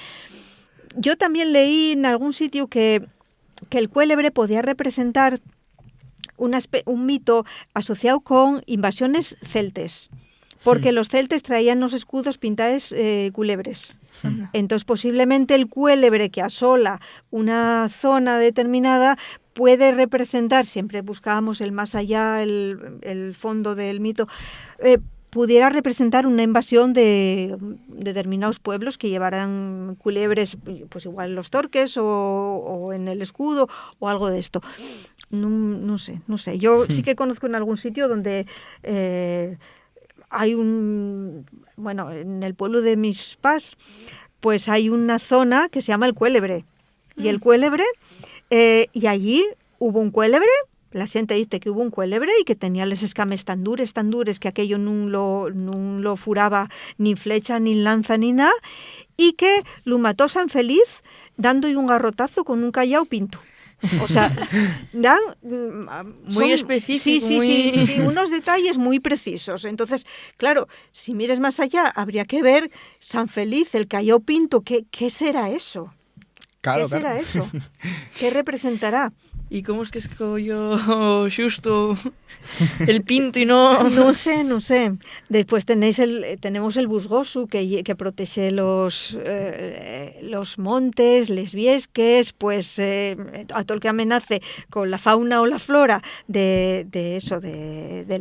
yo también leí en algún sitio que el cuélebre podía representar un mito asociado con invasiones celtes, porque los celtes traían los escudos pintados culebres. Entonces posiblemente el cuélebre que asola una zona determinada puede representar, siempre buscábamos el más allá, el fondo del mito, pudiera representar una invasión de determinados pueblos que llevaran culebres, pues igual en los torques o en el escudo o algo de esto. No sé. Yo sí que conozco en algún sitio donde hay en el pueblo de mis pas, pues hay una zona que se llama el Cuélebre. Y el Cuélebre, y allí hubo un cuélebre, la gente dice que hubo un cuélebre y que tenía las escames tan dures que aquello no lo furaba ni flecha, ni lanza, ni nada, y que lo mató San Feliz dándole un garrotazo con un callao pinto. O sea, muy específico. Sí, unos detalles muy precisos. Entonces, claro, si mires más allá, habría que ver San Feliz, el callao pinto, ¿qué será eso? Claro, ¿Qué será eso? ¿Qué representará? ¿Y cómo es que escogió justo el pinto y no...? No sé. Después tenemos el busgosu que protege los montes, les viesques, pues a todo el que amenace con la fauna o la flora de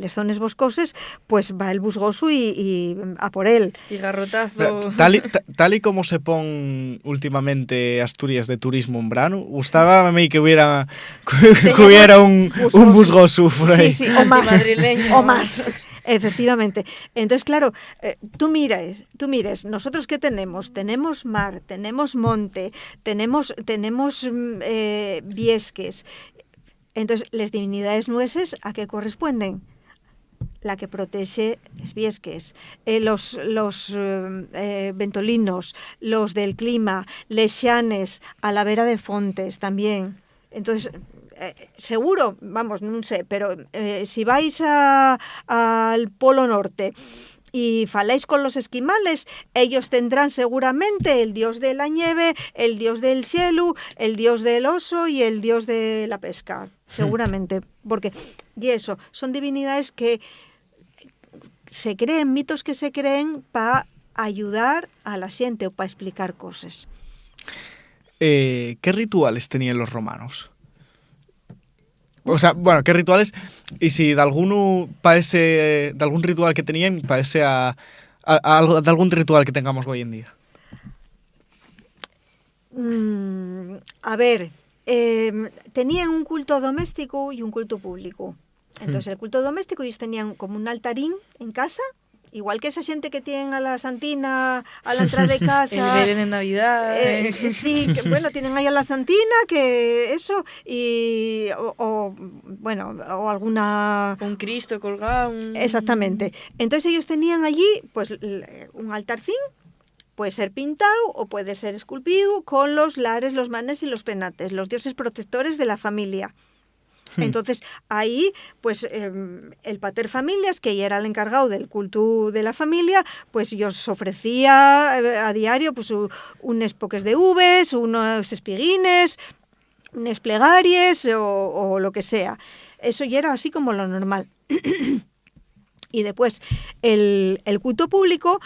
las zonas boscosas, pues va el busgosu y a por él. Y garrotazo. Tal y como se pon últimamente Asturias de turismo en verano, gustaba a mí que hubiera un busgosu por ahí. Sí, o más. Efectivamente. Entonces, claro, tú mires, nosotros ¿qué tenemos? Tenemos mar, tenemos monte, tenemos Viesques. Entonces, las divinidades nueces, ¿a qué corresponden? La que protege es Viesques, los ventolinos, los del clima, les xanes, a la vera de Fontes también. Entonces, seguro, vamos, no sé, pero si vais al Polo Norte y faláis con los esquimales, ellos tendrán seguramente el dios de la nieve, el dios del cielo, el dios del oso y el dios de la pesca, seguramente, porque, y eso, son divinidades que se creen, mitos que se creen para ayudar a la gente o para explicar cosas. ¿Qué rituales tenían los romanos? O sea, bueno, ¿qué rituales? Y si de alguno de algún ritual que tenían, parece de algún ritual que tengamos hoy en día. A ver, tenían un culto doméstico y un culto público. Entonces, el culto doméstico, ellos tenían como un altarín en casa, igual que esa gente que tienen a la santina a la entrada de casa. El Belén en Navidad. Sí, que, bueno, tienen ahí a la santina, que eso, y, o alguna... Un Cristo colgado. Exactamente. Entonces ellos tenían allí pues un altarcín, puede ser pintado o puede ser esculpido con los lares, los manes y los penates, los dioses protectores de la familia. Entonces, ahí, pues, el pater familias, que ya era el encargado del culto de la familia, pues os ofrecía a diario pues unos poques de uves, unos espiguines, unas plegaries o lo que sea. Eso ya era así como lo normal. Y después, el culto público,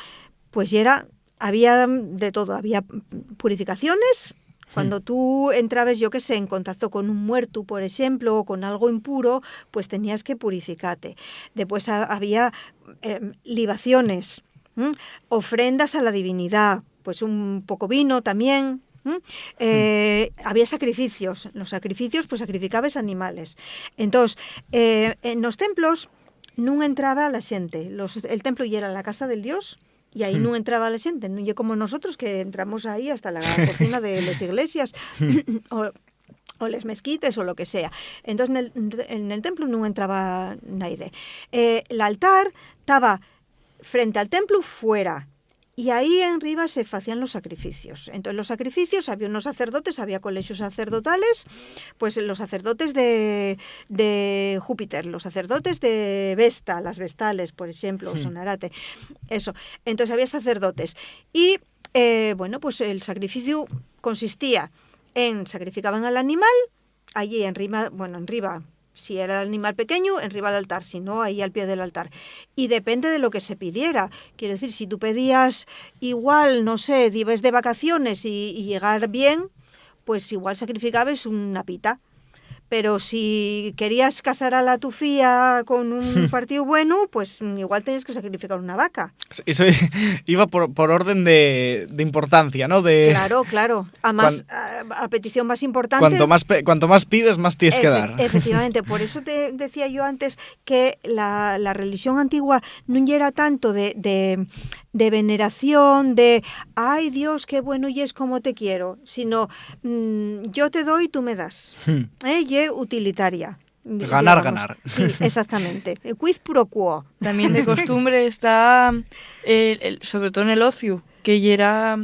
pues ya había de todo, había purificaciones. Cuando tú entrabas, yo qué sé, en contacto con un muerto, por ejemplo, o con algo impuro, pues tenías que purificarte. Después había libaciones, ofrendas a la divinidad, pues un poco vino también. Había sacrificios. Los sacrificios, pues sacrificabas animales. Entonces, en los templos no entraba la gente. El templo ya era la casa del dios. Y ahí no entraba la gente, no yo como nosotros que entramos ahí hasta la cocina de las iglesias o las mezquites o lo que sea. Entonces en el templo no entraba nadie. El altar estaba frente al templo fuera. Y ahí arriba se hacían los sacrificios. Entonces los sacrificios, había unos sacerdotes, había colegios sacerdotales, pues los sacerdotes de Júpiter, los sacerdotes de Vesta, las Vestales, por ejemplo, Sonarate, eso. Entonces había sacerdotes. Y, bueno, pues el sacrificio consistía en, sacrificaban al animal, allí arriba, si era el animal pequeño, arriba del altar, si no, ahí al pie del altar. Y depende de lo que se pidiera. Quiero decir, si tú pedías igual, no sé, ibas de vacaciones y llegar bien, pues igual sacrificabas una pita. Pero si querías casar a la tu fía con un partido bueno, pues igual tenías que sacrificar una vaca. Eso iba por orden de importancia, ¿no? Claro. Además, a petición más importante... Cuanto más pides, más tienes que dar. Efectivamente. Por eso te decía yo antes que la religión antigua no era tanto de veneración, de ay Dios, qué bueno y es como te quiero, sino yo te doy, tú me das. Y utilitaria. Ganar. Sí, exactamente. Quid pro quo. También de costumbre está, sobre todo en el ocio, que ya era,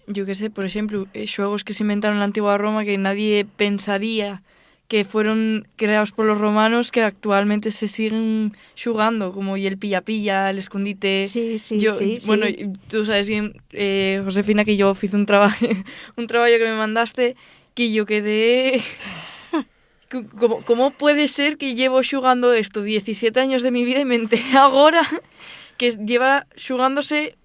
yo qué sé, por ejemplo, juegos que se inventaron en la antigua Roma que nadie pensaría que fueron creados por los romanos, que actualmente se siguen jugando, como y el pilla-pilla, el escondite. Sí. Bueno, tú sabes bien, Josefina, que yo hice un trabajo que me mandaste, que yo quedé... ¿Cómo puede ser que llevo jugando esto 17 años de mi vida y me enteré ahora que lleva jugándose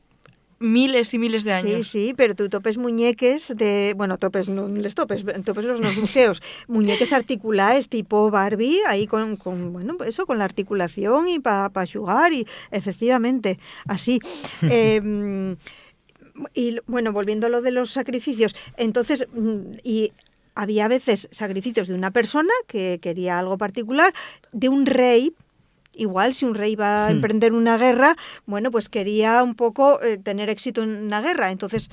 miles y miles de años? Sí, pero tú topes muñeques de... Bueno, topes los museos. Muñeques articulares tipo Barbie, ahí con eso, con la articulación y para jugar, y efectivamente, así. Y bueno, volviendo a lo de los sacrificios, entonces... había a veces sacrificios de una persona que quería algo particular, de un rey, Igual si un rey va a emprender una guerra, bueno, pues quería un poco tener éxito en una guerra, entonces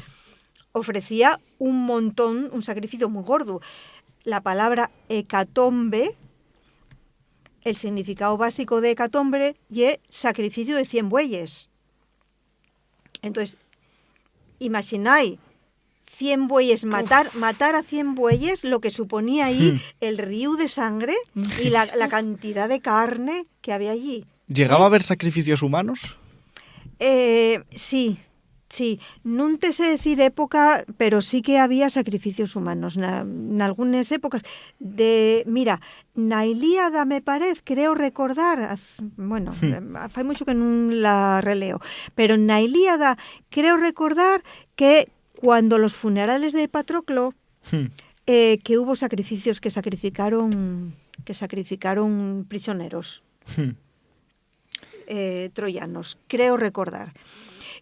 ofrecía un montón, un sacrificio muy gordo. La palabra hecatombe, el significado básico de hecatombe es sacrificio de 100 bueyes. Entonces, imagináis 100 bueyes, matar a 100 bueyes, lo que suponía ahí el río de sangre y la cantidad de carne que había allí. ¿Llegaba a haber sacrificios humanos? Sí. No te sé decir época, pero sí que había sacrificios humanos en algunas épocas. Mira, na Ilíada me parece, creo recordar, hace mucho que no la releo, pero na Ilíada creo recordar que cuando los funerales de Patroclo, que hubo sacrificios que sacrificaron prisioneros troyanos, creo recordar.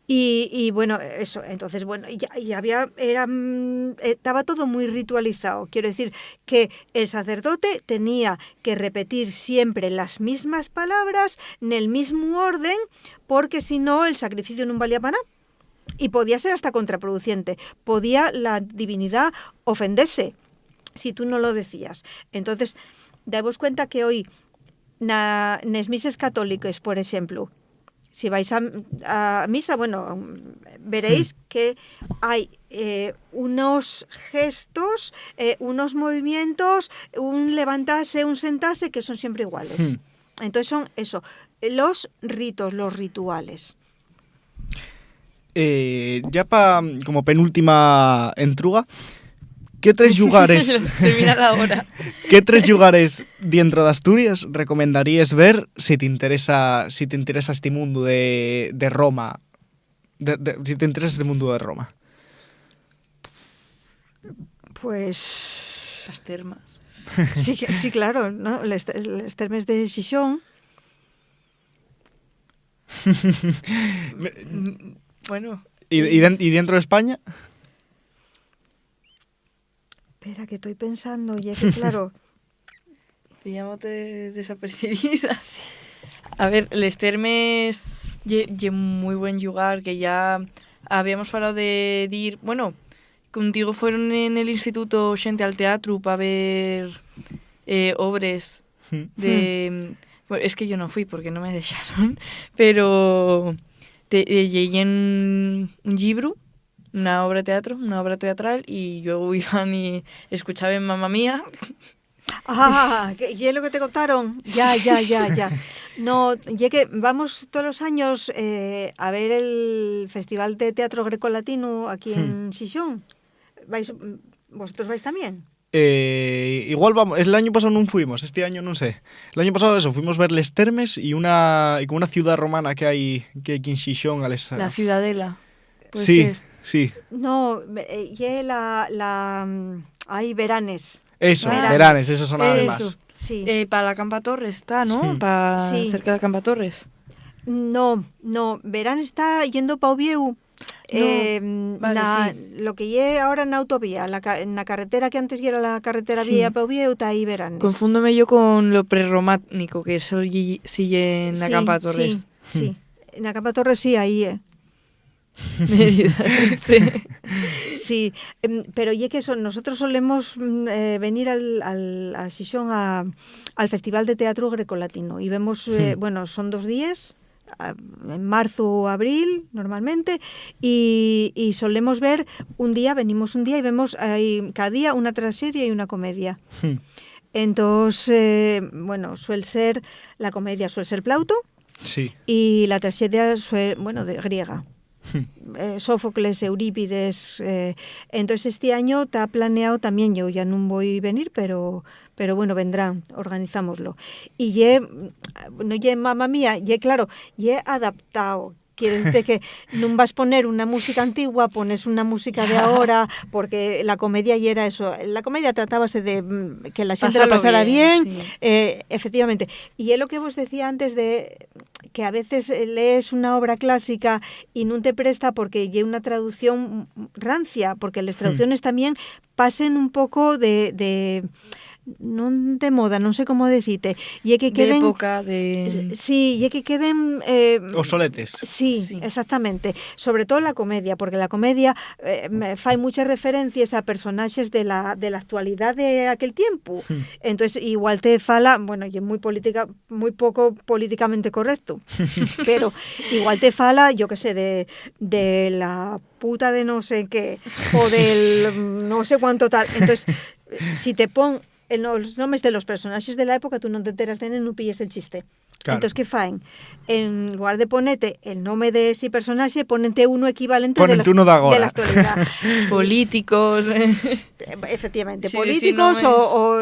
Y bueno, eso, entonces, bueno, estaba todo muy ritualizado. Quiero decir que el sacerdote tenía que repetir siempre las mismas palabras en el mismo orden, porque si no, el sacrificio no valía para nada. Y podía ser hasta contraproducente. Podía la divinidad ofenderse si tú no lo decías. Entonces, daos cuenta que hoy, nas misas católicas, por ejemplo, si vais a misa, bueno, veréis que hay unos gestos, unos movimientos, un levantarse, un sentarse, que son siempre iguales. Entonces son eso, los ritos, los rituales. Ya como penúltima entruga, ¿qué tres lugares Termina la hora. ¿Qué tres lugares dentro de Asturias recomendarías ver si te interesa este mundo de Roma? Si te interesa este mundo de Roma. Pues las termas. Sí, claro, ¿no? Les termes de Xixón. Bueno. ¿Y dentro de España? Espera, que estoy pensando, y es que claro... Pillándote desapercibidas. A ver, les termes ye muy buen lugar, que ya habíamos hablado de ir... Bueno, contigo fueron en el instituto xente al teatro para ver obras de... Bueno, es que yo no fui porque no me dejaron, pero llegué en un libro, una obra de teatro, una obra teatral, y yo iba y escuchaba en Mamma Mía. ¿Y es lo que te contaron? Ya. No, ya que vamos todos los años a ver el Festival de Teatro Grecolatino aquí en Xixón. ¿Vosotros vais también? Igual vamos, el año pasado no fuimos, este año no sé. El año pasado fuimos a ver les termes y una ciudad romana que hay aquí en Xixón. La Ciudadela. Sí. No, hay Veranes. Eso, Veranes, eso son además. Sí. Para la Campa Torres está, ¿no? Sí. Cerca de la Campa Torres. No, Veranes está yendo para Ovieu. Lo que lleve ahora en autovía, en la carretera que antes era la carretera vía para Ovieu, está ahí Veranes. Confúndome yo con lo prerrománico, que eso sigue en la Campa Torres. Sí, en la Campa Torres sí, ahí Sí, pero ya que nosotros solemos venir a Xixón al Festival de Teatro Grecolatino y vemos, bueno, son 2 días, en marzo o abril normalmente, y solemos ver venimos un día y vemos cada día una tragedia y una comedia. Entonces, bueno, la comedia suele ser Plauto, y la tragedia de griega. Sófocles, Eurípides. Entonces este año está planeado también, yo ya no voy a venir, pero bueno, vendrán, organizámoslo. Y no Mamma Mía, claro, adaptado. Quiere decir que no vas a poner una música antigua, pones una música de ahora, porque la comedia ya era eso. La comedia tratábase de que la gente la pasara bien, sí. Efectivamente. Y es lo que vos decía antes de que a veces lees una obra clásica y no te presta porque hay una traducción rancia, porque las traducciones también pasen un poco de non de moda, non sei como decite, e é que De queden... época, de... Sí, e é que queden... Obsoletes. Sí, Sí. exactamente. Sobre todo la comedia, porque la comedia fai muchas referencias a personaxes de la actualidad de aquel tiempo. Entonces, igual te fala, bueno, y es muy poco políticamente correcto, pero igual te fala, yo qué sé, de la puta de no sé qué, o del no sé cuánto tal. Entonces, si te pon los nombres de los personaxes de la época, tú non te enteras de él, non pilles el chiste. Claro. Entonces, ¿qué faen? En lugar de ponerte el nombre de ese personaje, ponente uno equivalente Ponente uno de agora. de la actualidad. políticos. Efectivamente, Sí, políticos decir o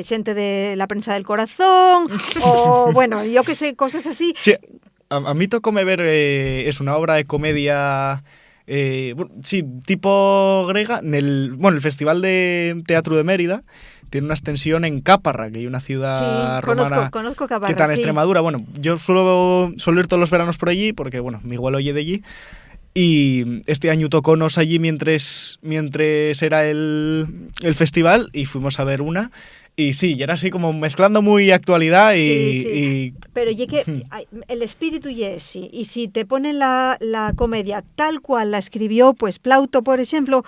xente de la prensa del corazón, o bueno, yo que sé, cosas así. Sí, a mí tocóme ver es una obra de comedia sí, tipo griega el Festival de Teatro de Mérida tiene una extensión en Caparra, que hay una ciudad Sí, romana conozco Caparra, que está en sí. Extremadura. Bueno, yo suelo ir todos los veranos por allí porque, bueno, mi abuelo oye de allí. Y este año tocónos allí mientras era el festival y fuimos a ver una. Y sí, y era así como mezclando muy actualidad y Pero ye que el espíritu ye ese, y si te ponen la comedia tal cual la escribió, pues Plauto, por ejemplo,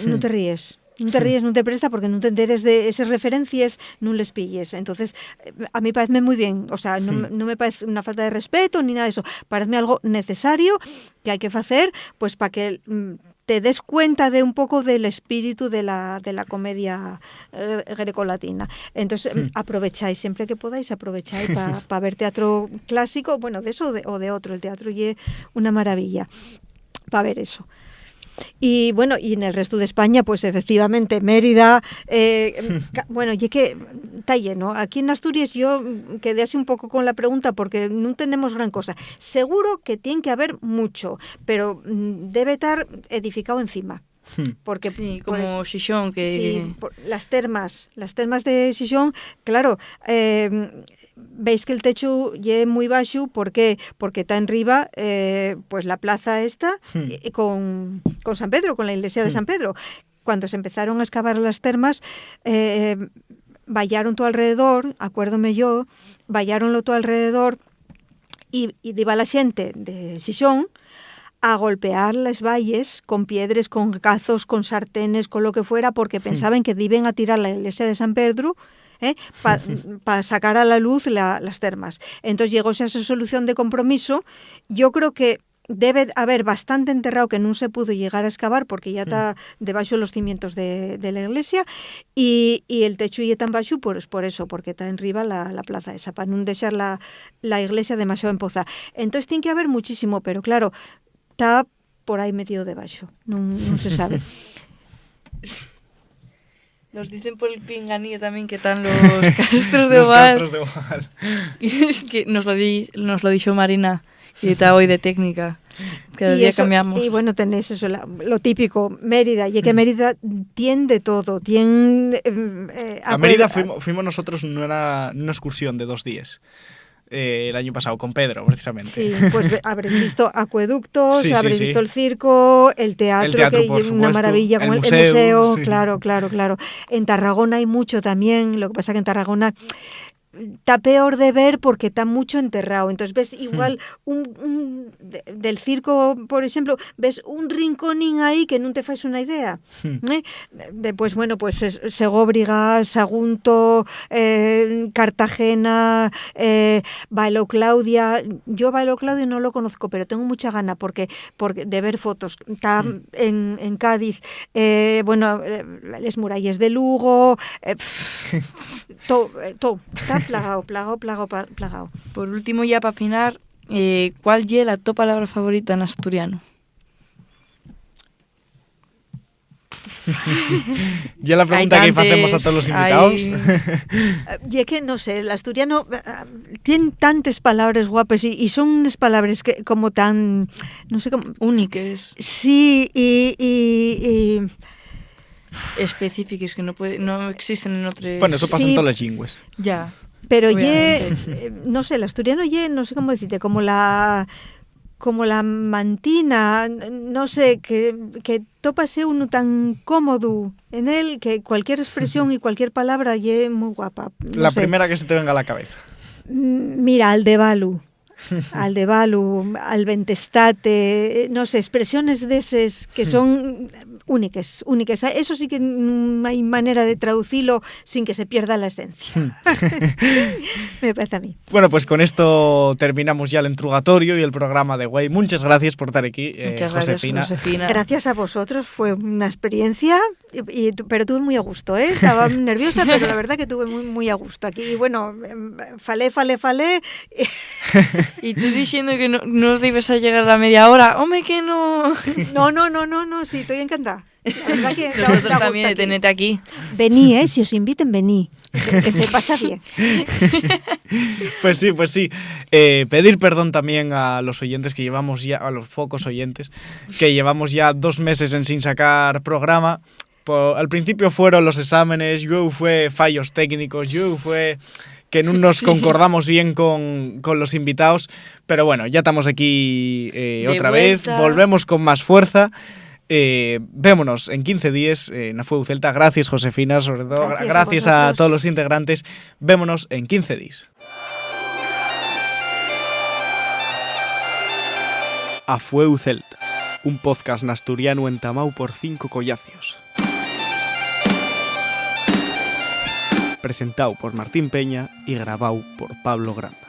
no te ríes. Non te ríes, non te presta porque non te enteres de esas referencias, non les pilles. Entonces, a mí parece muy bien, o sea, non me parece una falta de respeto ni nada de eso. Parece algo necesario que hay que hacer, pues para que te des cuenta de un poco del espíritu de la comedia grecolatina. Entonces, aprovecháis, siempre que podáis, aprovecháis para ver teatro clásico, bueno, de eso o de otro. El teatro es una maravilla para ver eso. Y bueno, y en el resto de España, pues efectivamente, Mérida, bueno, y que está lleno. Aquí en Asturias yo quedé así un poco con la pregunta porque no tenemos gran cosa. Seguro que tiene que haber mucho, pero debe estar edificado encima. Porque Sí, como Xixón, que... Sí, las termas de Xixón, claro, veis que el techo es muy baixo, ¿por qué? Porque está en riba, pues la plaza esta, con San Pedro, con la iglesia de San Pedro. Cuando se empezaron a excavar las termas, vallaron todo alrededor, acuérdome yo, vallaronlo todo alrededor, y iba la xente de Xixón a golpear las valles con piedras, con cazos, con sartenes, con lo que fuera, porque pensaban que iban a tirar la iglesia de San Pedro para sacar a la luz las termas. Entonces llegó esa solución de compromiso. Yo creo que debe haber bastante enterrado que no se pudo llegar a excavar porque ya está debajo de los cimientos de la iglesia y el techo ya tan bajo pues por eso, porque está en riba la plaza esa, para no dejar la iglesia demasiado empozada. Entonces tiene que haber muchísimo, pero claro, está por ahí metido debajo, no se sabe. Nos dicen por el pinganillo también que están los castros de Oval. Los castros de Oval. Que nos lo dijo Marina, que está hoy de técnica. Cada día eso, cambiamos. Y bueno, tenéis eso, lo típico, Mérida, y que Mérida tiene de todo, tiene... a Mérida fuimos nosotros en una excursión de 2 días. El año pasado con Pedro, precisamente. Sí, pues habréis visto acueductos, Sí, habréis sí. visto el circo, el teatro que por es una supuesto, maravilla, el como el museo, museo, sí. claro. En Tarragona hay mucho también, lo que pasa que en Tarragona está peor de ver porque está mucho enterrado. Entonces ves igual del circo, por ejemplo, ves un rinconín ahí que no te fas una idea. Después, bueno, pues Segóbriga, Sagunto, Cartagena, Bailo Claudia. Yo Bailo Claudia no lo conozco, pero tengo mucha gana porque de ver fotos. Está en Cádiz, bueno, les muralles de Lugo, todo. Está plagado. Por último, ya para afinar, ¿cuál es la tu palabra favorita en asturiano? Ya la pregunta que hacemos a todos los invitados. Y es que, no sé, el asturiano tiene tantas palabras guapas y son unas palabras que como tan, no sé cómo... Únicas. Sí, y específicas que no existen en otras... Bueno, eso pasa Sí. en todas las lingües. Ya. pero obviamente. no sé, el asturiano no sé cómo decirte, como la mantina, no sé, que topase uno tan cómodo en él, que cualquier expresión y cualquier palabra lle muy guapa. No La sé. primera que se te venga a la cabeza. Mira, Aldebalu, Alventestate, no sé, expresiones deses que son únicas. Eso sí que non hai manera de traducilo sin que se pierda la esencia. Me parece a mí. Bueno, pues con esto terminamos ya el entrugatorio y el programa de Güey. Muchas gracias por estar aquí, Muchas gracias, Josefina. Gracias a vosotros, fue una experiencia, pero tuve muy a gusto, ¿eh? Estaba nerviosa, pero la verdad que tuve muy a gusto aquí. Y bueno, falé. Y tú diciendo que no nos ibas a llegar a la media hora. ¡Hombre, que no! No, sí, estoy encantada. La verdad que Nosotros también de tenerte aquí. Vení, si os inviten, vení. Que se pasa bien. Pues sí. Pedir perdón también a los oyentes que llevamos ya, a los pocos oyentes, que llevamos ya 2 meses en sin sacar programa. Al principio fueron los exámenes, luego fue fallos técnicos, luego fue que no nos concordamos bien con los invitados, pero bueno, ya estamos aquí otra vez, volvemos con más fuerza. Vémonos en 15 días en Fueu Celta. Gracias, Josefina, sobre todo. Gracias a todos los integrantes. Vémonos en 15 días. A Fueu Celta, un podcast nasturiano entamado por 5 collacios. Presentado por Martín Peña y grabado por Pablo Granda.